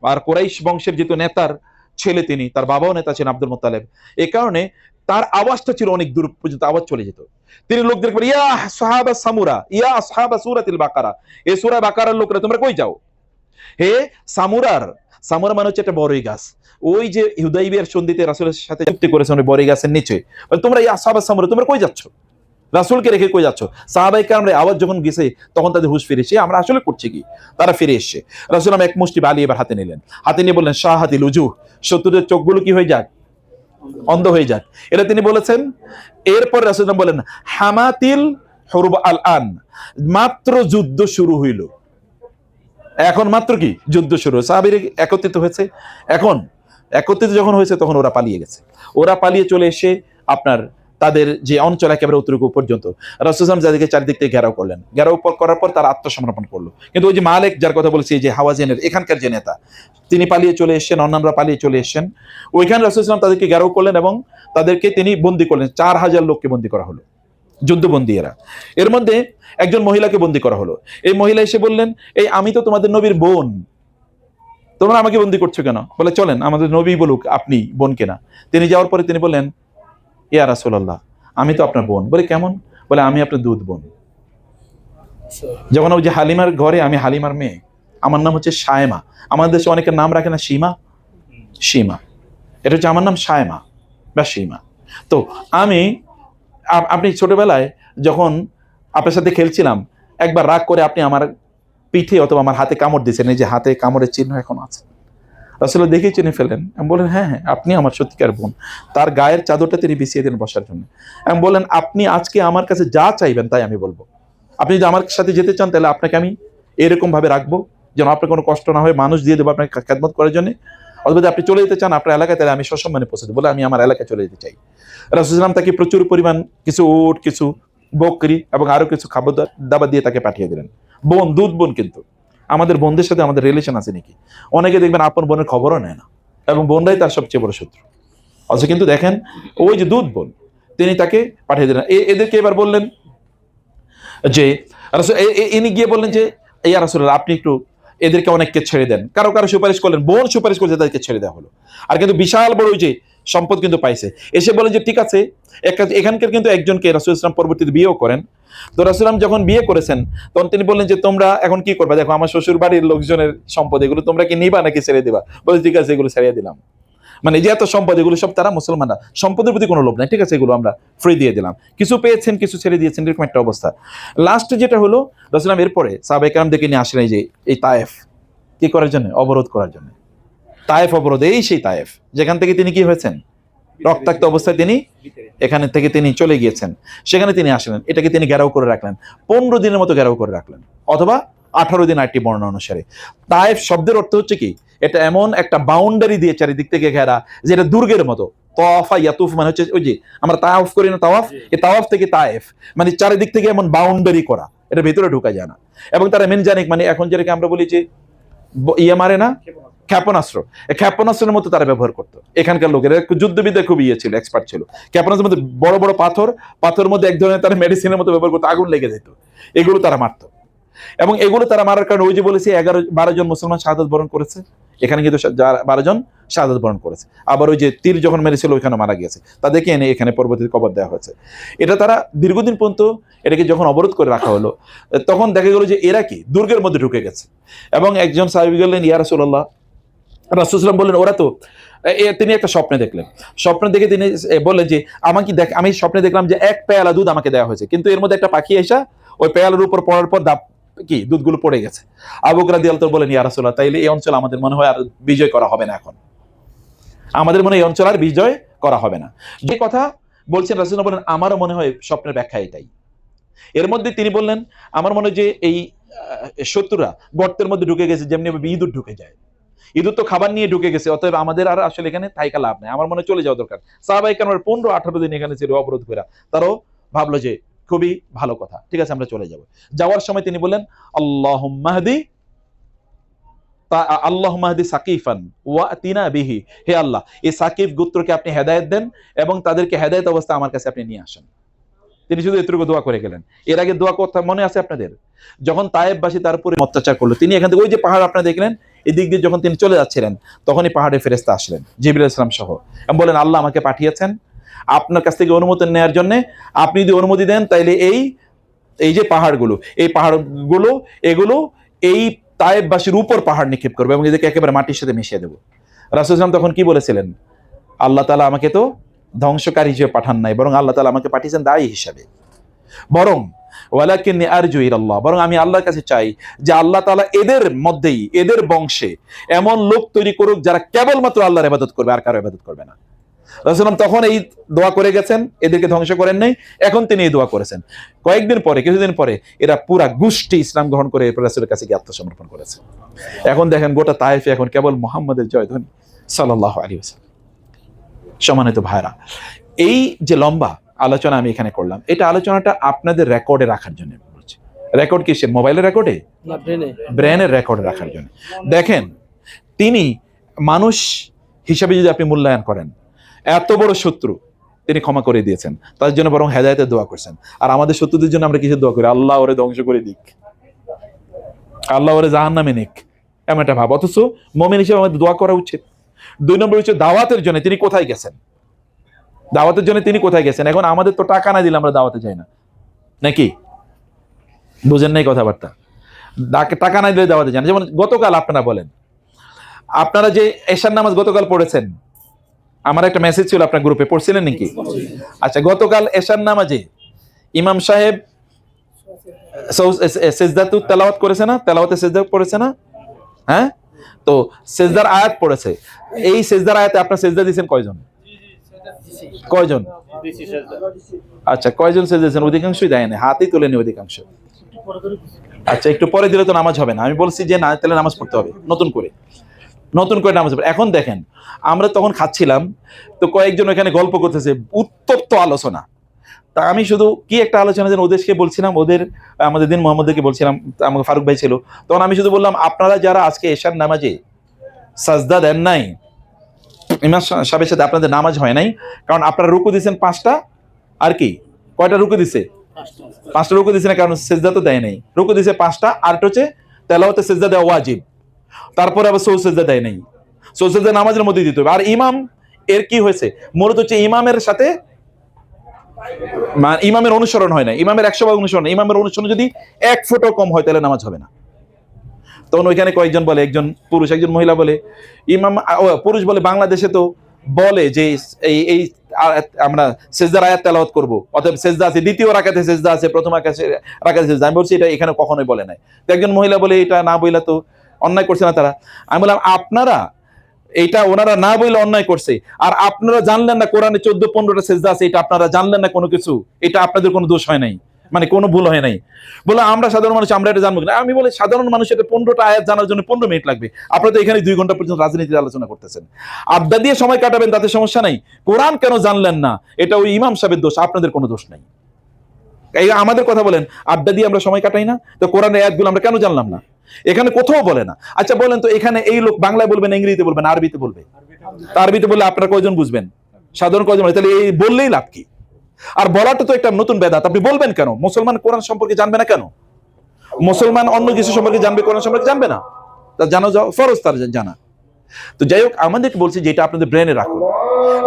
আর কুরাইশ বংশের যেহেতু নেতার ছেলে তিনি, তার বাবাও নেতা ছিলেন আব্দুল মুত্তালিব। এই কারণে তার আওয়াজটা ছিল অনেক দূর পর্যন্ত আওয়াজ চলে যেত। তিনি লোকদেরকে বলে, ইয়া সাহাবা সামুরা, ইয়া আসহাবা সূরাতিল বাকারা, এই সূরা বাকারার লোকরা তোমরা কই যাও? হে সামুরার, সামুরা মানে হচ্ছে একটা বড়ই গাছ, ওই যে হুদাইবিয়ার সন্ধিতে রাসূলের সাথে চুক্তি করেছেন ওই বড়ই গাছের নিচে, তোমরা ইয়া আসহাবা সামুরা তোমরা কই যাচ্ছ? রাসূলকে রেখে কই যাচ্ছ? সাহাবায়ে কেরামরা আওয়াজ যখন গেছে তখন তাদের হুঁশ ফিরেছে, আমরা আসলে করছি কি, তারা ফিরে এসেছে। রাসূল এক মুষ্টি বালি এবার হাতে নিলেন, হাতে নিয়ে বললেন শাহাদিল উজুহ, শত্রুদের চোখগুলো কি হয়ে যাক, অন্ধ হয়ে যাক, এটা তিনি বলেছেন। এরপর রাসূল বলেন হামাতিল হুরব আল আন, মাত্র যুদ্ধ শুরু হইল, এখন মাত্র কি যুদ্ধ শুরু। সাহাবীরা একত্রিত হয়েছে, এখন একত্রিত যখন হয়েছে তখন ওরা পালিয়ে গেছে, ওরা পালিয়ে চলে এসে আপনার তাদের যে অঞ্চল একেবারে উত্তরপূর্ব পর্যন্ত রাসূল সাল্লাল্লাহু আলাইহি ওয়াসাল্লাম চারিদিক থেকে ঘেরাও করলেন, ঘেরাও করার পর তারা আত্মসমর্পণ করলো। কিন্তু ওই যে মালিক যার কথা বলেছি, যে হাওয়াজিনের এখানকার যে নেতা, তিনি পালিয়ে চলে এসেছেন, অন্যান্যরা পালিয়ে চলে এসেছেন। ওইখানে রাসূল সাল্লাল্লাহু আলাইহি ওয়াসাল্লাম তাদেরকে ঘেরাও করলেন এবং তাদেরকে তিনি বন্দী করলেন। 4000 লোককে বন্দী করা হলো, যুদ্ধবন্দী এরা। এর মধ্যে একজন মহিলাকে বন্দী করা হলো। এই মহিলা এসে বললেন, এই আমি তো তোমাদের নবীর বোন, তোমরা আমাকে বন্দী করছো কেন? বলে চলেন আমাদের নবী বলুক আপনি বোন কেনা। তিনি যাওয়ার পরে তিনি বললেন, ইয়া রাসূলুল্লাহ, আমি তো আপনার বোন। বলে কেমন? বলে আমি আপনার দুধ বোন। যখন ওই যে হালিমার ঘরে, আমি হালিমার মেয়ে, আমার নাম হচ্ছে শায়মা। আমাদের দেশে অনেকের নাম রাখে না সীমা, সীমা, এটা হচ্ছে আমার নাম শায়মা বা সীমা। তো আমি, আপনি ছোটবেলায় যখন আপনার সাথে খেলছিলাম, একবার রাগ করে আপনি আমার পিঠে অথবা আমার হাতে কামড় দিয়েছেন, এই যে হাতে কামড়ের চিহ্ন এখন আছে। রাসূল দেখেই চিনে ফেলেন, আমি বলেন হ্যাঁ হ্যাঁ আপনি আমার সত্যিকার বোন। তার গায়ের চাদরটা তিনি বিছিয়ে দেন বসার জন্য। আমি বলেন আপনি আজকে আমার কাছে যা চাইবেন তাই আমি বলবো। আপনি যদি আমার সাথে যেতে চান তাহলে আপনাকে আমি এরকম ভাবে রাখবো যেন আপনার কোনো কষ্ট না হয়, মানুষ দিয়ে দেবো আপনাকে খেদমত করার জন্য। অথবা যদি আপনি চলে যেতে চান আপনার এলাকায়, তাহলে আমি সসম্মানে পৌঁছে দেবো, বলে আমি আমার এলাকায় চলে যেতে চাই। রাসূল সাল্লাল্লাহু তাকে প্রচুর পরিমাণ কিছু উট, কিছু বকরি এবং আরো কিছু খাবার দাবার দিয়ে তাকে পাঠিয়ে দিলেন। বোন, দুধ বোন। কিন্তু আমাদের বোনদের সাথে আমাদের রিলেশন আছে নাকি? অনেকে দেখবেন আপন বোনের খবরও নেয় না, এবং বোনরাই তার সবচেয়ে বড় শত্রু। অথচ কিন্তু দেখেন ওই যে দুধ বোন, তিনি তাকে পাঠিয়ে দিলেন। এদেরকে এবার বললেন যে রাসূল, ইনি গিয়ে বললেন যে ইয়া রাসূলুল্লাহ আপনি একটু এদেরকে অনেককে ছেড়ে দেন। কারো কারো সুপারিশ করলেন, বোন সুপারিশ করছে, তাদেরকে ছেড়ে দেওয়া হলো। আর কিন্তু বিশাল বড় ওই যে সম্পদ কিন্তু পাইছে। এসে বলেন যে ঠিক আছে, এখানকার কিন্তু একজনকে রাসূল ইসলাম পরবর্তীতে বিয়েও করেন। তো রাসূল যখন বিয়ে করেছেন তখন তিনি বললেন যে তোমরা এখন কি করবা, দেখো আমার শ্বশুর বাড়ির লোকজনের সম্পদ, এগুলো তোমরা কি নিবা নাকি ছেড়ে দিবা? বলে ঠিক আছে এগুলো ছেড়ে দিলাম। মানে যে এত সম্পদ এগুলো সব তারা মুসলমানরা, সম্পদের প্রতি কোনো লোভ নাই, ঠিক আছে, এগুলো আমরা ফ্রি দিয়ে দিলাম, কিছু পেয়েছেন কিছু ছেড়ে দিয়েছেন, এরকম একটা অবস্থা। লাস্টে যেটা হলো রাসূলুল্লাহ এরপরে সাহাবায়ে কেরাম দেখে নিয়ে আসলেন এই তায়েফ কি করার জন্য, অবরোধ করার জন্য। তায়েফ অবরোধ, এই সেই তায়েফ যেখান থেকে তিনি কি হয়েছেন, রক্তাক্ত অবস্থায় তিনি এখানে থেকে তিনি চলে গিয়েছেন, সেখানে তিনি আসলেন, এটাকে তিনি ঘেরাও করে রাখলেন, 15 দিনের মতো ঘেরাও করে রাখলেন, অথবা 18 দিন আরেকটি বর্ণনা অনুসারে। তায়েফ শব্দের অর্থ হচ্ছে কি, এটা এমন একটা বাউন্ডারি দিয়ে চারিদিক থেকে ঘেরা, যেটা দুর্গের মতো। তওয়াফা ইয়াতুফ মানে হচ্ছে ওই যে আমরা তাওয়াফ করি না, তাওয়াফ, এই তাওয়াফ থেকে তায়েফ মানে চারিদিক থেকে এমন বাউন্ডারি করা, এটা ভেতরে ঢোকা যায় না। এবং তারা মেনজানিক মানে এখন যেটাকে আমরা বলি যে ইয়ে মারে না, ক্ষেপণাস্ত্র, ক্ষেপণাস্ত্রের মতো তারা ব্যবহার করতো এখানকার লোকেরা, যুদ্ধবিদ্যায় খুব ইয়ে ছিল, এক্সপার্ট ছিল। ক্ষেপণাস্ত্রের মধ্যে বড় বড় পাথর মধ্যে এক ধরনের তারা মেডিসিনের মতো ব্যবহার করতো, আগুন লেগে যেত, এগুলো তারা মারতো। এবং এগুলো তারা মারার কারণে ওই যে বলেছি 11-12 জন মুসলমান শাহাদাত বরণ করেছে, এখানে কিন্তু 12 জন শাহাদাত বরণ করেছে। আবার ওই যে তীর যখন মেরেছিল ওইখানে মারা গিয়েছে, তাদেরকে এনে এখানে পরবর্তীতে কবর দেওয়া হয়েছে। এটা তারা দীর্ঘদিন পর্যন্ত এটাকে যখন অবরোধ করে রাখা হলো, তখন দেখা গেল যে এরা কি দুর্গের মধ্যে ঢুকে গেছে। এবং একজন সাহাবী বললেন, ইয়া রাসূলুল্লাহ, রাসূল সাল্লাল্লাহু বললেন ওরা তো, তিনি একটা স্বপ্নে দেখলেন, স্বপ্নে দেখে তিনি বললেন যে আমাকে দেখ, আমি স্বপ্নে দেখলাম যে এক পেয়ালা দুধ আমাকে দেওয়া হয়েছে, কিন্তু এর মধ্যে একটা পাখি এসে ওই পেয়ালার উপর পড়ার পর কি দুধগুলো পড়ে গেছে। আবু বকর রাদিয়াল্লাহু বলেন, ইয়া রাসূলুল্লাহ, তাইলে এই অঞ্চল আমাদের মনে হয় আর বিজয় করা হবে না, এখন আমাদের মনে হয় এই অঞ্চল আর বিজয় করা হবে না। যে কথা বলছেন রাসূলুল্লাহ বলেন, আমারও মনে হয় স্বপ্নের ব্যাখ্যা এটাই। এর মধ্যে তিনি বললেন, আমার মনে হয় যে এই শত্রুরা গর্তের মধ্যে ঢুকে গেছে, যেমনি ইঁদুর ঢুকে যায়, ইঁদুর তো খাবার নিয়ে ঢুকে গেছে, অতএব আমাদের আর আসলে এখানে থাইকা লাভ নাই, আমার মনে চলে যাওয়া দরকার। সাহাবায়ে কেরাম 15-18 দিন এখানে ছিল অবরোধ করে, তারও ভাবলো যে খুবই ভালো কথা, ঠিক আছে আমরা চলে যাব। যাওয়ার সময় তিনি বললেন, আল্লাহুম্মা হাদি সাকিফান ওয়া আতিনা বিহি, হে আল্লাহ এই সাকিফ গোত্রকে আপনি হেদায়েত দেন এবং তাদেরকে হেদায়েত অবস্থা আমার কাছে আপনি নিয়ে আসেন। তিনি শুধু এতটুকু দোয়া করে গেলেন। এর আগে দোয়া কথা মনে আছে আপনাদের, যখন তায়েফবাসী তার উপরে অত্যাচার করলো, তিনি এখান থেকে ওই যে পাহাড় আপনারা দেখলেন, এদিক দিয়ে যখন তিনি চলে যাচ্ছিলেন, তখনই পাহাড়ে ফেরেশতা আসলেন জিবরাইল আলাইহিস সালাম সহ, এবং বলেন আল্লাহ আমাকে পাঠিয়েছেন আপনার কাছ থেকে অনুমতি নেওয়ার জন্য, আপনি যদি অনুমতি দেন তাইলে এই যে পাহাড়গুলো, এই পাহাড়গুলো এগুলো এই তায়েফবাসীর উপর পাহাড় নিক্ষেপ করবে এবং এদেরকে একেবারে মাটির সাথে মিশিয়ে দেবো। রাসূল সাল্লাল্লাহু তখন কি বলেছিলেন, আল্লাহ তাআলা আমাকে তো ধ্বংসকারী হিসেবে পাঠান নাই, বরং আল্লাহ তাআলা আমাকে পাঠিয়েছেন দায়ী হিসেবে। বরং ওয়ালাকিন্নী আরজু ইলাল্লাহ, বরং আমি আল্লাহর কাছে চাই যে আল্লাহ তাআলা এদের মধ্যেই, এদের বংশে এমন লোক তৈরি করুক যারা কেবলমাত্র আল্লাহর ইবাদত করবে, আর কারো ইবাদত করবে না। রাসূলুল্লাহ তখন এই দোয়া করে গেছেন, এদেরকে ধ্বংস করেন নাই, এখন তিনি এই দোয়া করেছেন। কয়েকদিন পরে, কিছুদিন পরে এরা পুরা গোষ্ঠী ইসলাম গ্রহণ করে রাসূলের কাছে গিয়ে আত্মসমর্পণ করেছে। এখন দেখেন গোটা তায়েফে এখন কেবল মুহাম্মাদের জয়ধ্বনি সাল্লাল্লাহু আলাইহি ওয়াসাল্লাম। সম্মানিত ভাইরা, এই যে লম্বা আলোচনা আমি এখানে করলাম, এটা আলোচনাটা আপনাদের রেকর্ডে রাখার জন্য বলছি। রেকর্ড কিসের? মোবাইলের রেকর্ডে, ব্রেনের রেকর্ডে রাখার জন্য। দেখেন তিনি মানুষ হিসাবে যদি আপনি মূল্যায়ন করেন, এত বড় শত্রু তিনি ক্ষমা করে দিয়েছেন, তার জন্য বরং হেদায়েতের দোয়া করছেন। আর আমাদের শত্রুদের জন্য আমরা কিসের দোয়া করি? আল্লাহ ওরে ধ্বংস করে দিক, আল্লাহ ওরে জাহান্নামে নিক, এমন একটা ভাব। অথচ মুমিন হিসেবে আমাদের দোয়া করা উচিত। 2 নম্বর হচ্ছে দাওয়াতের জন্য তিনি কোথায় গেছেন, দাওয়াতের জন্য তিনি কোথায় গেছেন। এখন আমাদের তো টাকা না দিলে আমরা দাওয়াতে যাই না, নাকি? বুঝেন নাই কথাবার্তা? টাকা না দিলে দাওয়াতে যান। যেমন গতকাল আপনারা বলেন, আপনারা যে এশার নামাজ গতকাল পড়েছেন, আমার একটা মেসেজ ছিল আপনার গ্রুপে, পড়ছিলেন নাকি? আচ্ছা, গতকাল এশার নামাজে ইমাম সাহেব সিজদাতুত তেলাওয়াত করেছে না? তেলাওয়াতে সিজদা পড়েছে না? হ্যাঁ, তো সিজদার আয়াত পড়েছে। এই সিজদার আয়াতে আপনারা সিজদা দিয়েছেন কয়জন? কয়জন? আচ্ছা, কয়জন সিজদা দিয়েছেন? অধিকাংশই দেয়নি, হাতই তোলেনি অধিকাংশ। আচ্ছা, একটু পরে দিলে তো নামাজ হবে না। আমি বলছি যে না, তাহলে নামাজ পড়তে হবে নতুন করে নামাজ পড়ে। এখন দেখেন, আমরা তখন খাচ্ছিলাম, তো কয়েকজন এখানে গল্প করতেছে, উত্তপ্ত আলোচনা। তা আমি শুধু কি একটা আলোচনা যেন ওদেরকে বলছিলাম, আমাদের দিন মোহাম্মদকে বলছিলাম, আমাকে ফারুক ভাই ছিল, তখন আমি শুধু বললাম আপনারা যারা আজকে এশার নামাজে সাজদা দেন নাই, ইমাম সাহেবের সাথে আপনাদের নামাজ হয় নাই, কারণ আপনারা রুকু দিয়েছেন 5টা, আর কি কয়টা রুকু দিছে? 5টা রুকু দিছে না, কারণ সিজদা তো দেয় নাই। রুকু দিছে 5টা, আর হচ্ছে তেলাওয়াতে সিজদা দেওয়া ওয়াজিব, তারপরে আবার সৌ সিজদা দেয় নাই। সৌ সিজদা নামাজের মধ্যে দিতে হবে। আর ইমাম এর কি হয়েছে, মূলত হচ্ছে ইমামের সাথে ইমামের অনুসরণ হয় না, ইমামের 100% অনুসরণ। ইমামের অনুসরণ যদি 1 ফুটও কম হয় তাহলে নামাজ হবে না। তখন ওইখানে কয়েকজন বলে, একজন পুরুষ একজন মহিলা বলে, ইমাম পুরুষ বলে বাংলাদেশে তো বলে যে এই আমরা সেজদার আয়াত তেলাওয়াত করব, অতএব সেজদা আছে, দ্বিতীয় রাকাতে সেজদা আছে, প্রথম রাকাতে সেজদা, আমি বলছি এটা এখানে কখনোই বলে নাই। তো একজন মহিলা বলে এটা না বইলা তো অন্যায় করছে না তারা। আমি বললাম আপনারা এইটা ওনারা না বইলে অন্যায় করছে, আর আপনারা জানলেন না কোরআনে 14-15টা সেজদা আছে, এটা আপনারা জানলেন না কোনো কিছু, এটা আপনাদের কোনো দোষ হয় নাই, মানে কোনো ভুল হয় নাই। বলে আমরা সাধারণ মানুষ, আমরা এটা জানবো না। আমি বলি সাধারণ মানুষ এটা 15টা আয়াত জানার জন্য 15 মিনিট লাগবে, আপনারা তো এখানে 2 ঘন্টা পর্যন্ত রাজনীতির আলোচনা করতেছেন, আড্ডা দিয়ে সময় কাটাবেন, তাতে সমস্যা নাই। কোরআন কেন জানলেন না, এটা ওই ইমাম সাহেবের দোষ, আপনাদের কোনো দোষ নাই। এই আমাদের কথা বলেন, আড্ডা দিয়ে আমরা সময় কাটাই না, তো কোরআনের আয়াতগুলো আমরা কেন জানলাম না? এখানে কোথাও বলে না। আচ্ছা বলেন তো, এখানে এই লোক বাংলায় বলবেন, ইংরেজিতে বলবেন, আরবিতে বলবে, আরবিতে বললে আপনারা কয়জন বুঝবেন? সাধারণ কয়জন? তাহলে এই বললেই লাভ কি? আর বলাটা তো একটা নতুন বেদাত, আপনি বলবেন কেন? মুসলমান কোরআন সম্পর্কে জানবে না কেন? মুসলমান অন্য কিছু সম্পর্কে জানবে, কোরআন সম্পর্কে জানবে না? তা জানা ফরজ তার জানা। তো যাই হোক, আমাদেরকে বলছি যে এটা আপনাদের ব্রেনে রাখুন,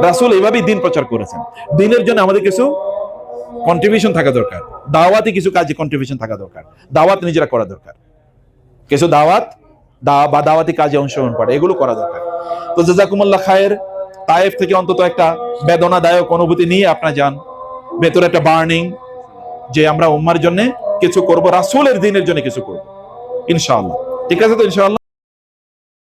রাসূল এইভাবেই দিন প্রচার করেছেন। দিনের জন্য আমাদের কিছু কন্ট্রিবিউশন থাকা দরকার, দাওয়াতি কিছু কাজে কন্ট্রিবিউশন থাকা দরকার, দাওয়াত নিজেরা করা দরকার, কিছু দাওয়াত বা দাওয়াতি কাজে অংশগ্রহণ করা, এগুলো করা দরকার। তো জাযাকুমুল্লাহ খায়ের। তায়েফ থেকে অন্তত একটা বেদনাদায়ক অনুভূতি নিয়ে আপনারা যান, ভেতরে একটা বার্নিং যে আমরা উম্মার জন্য কিছু করব, রাসূলের দ্বীনের জন্য কিছু করব ইনশাআল্লাহ। ঠিক আছে তো ইনশাআল্লাহ।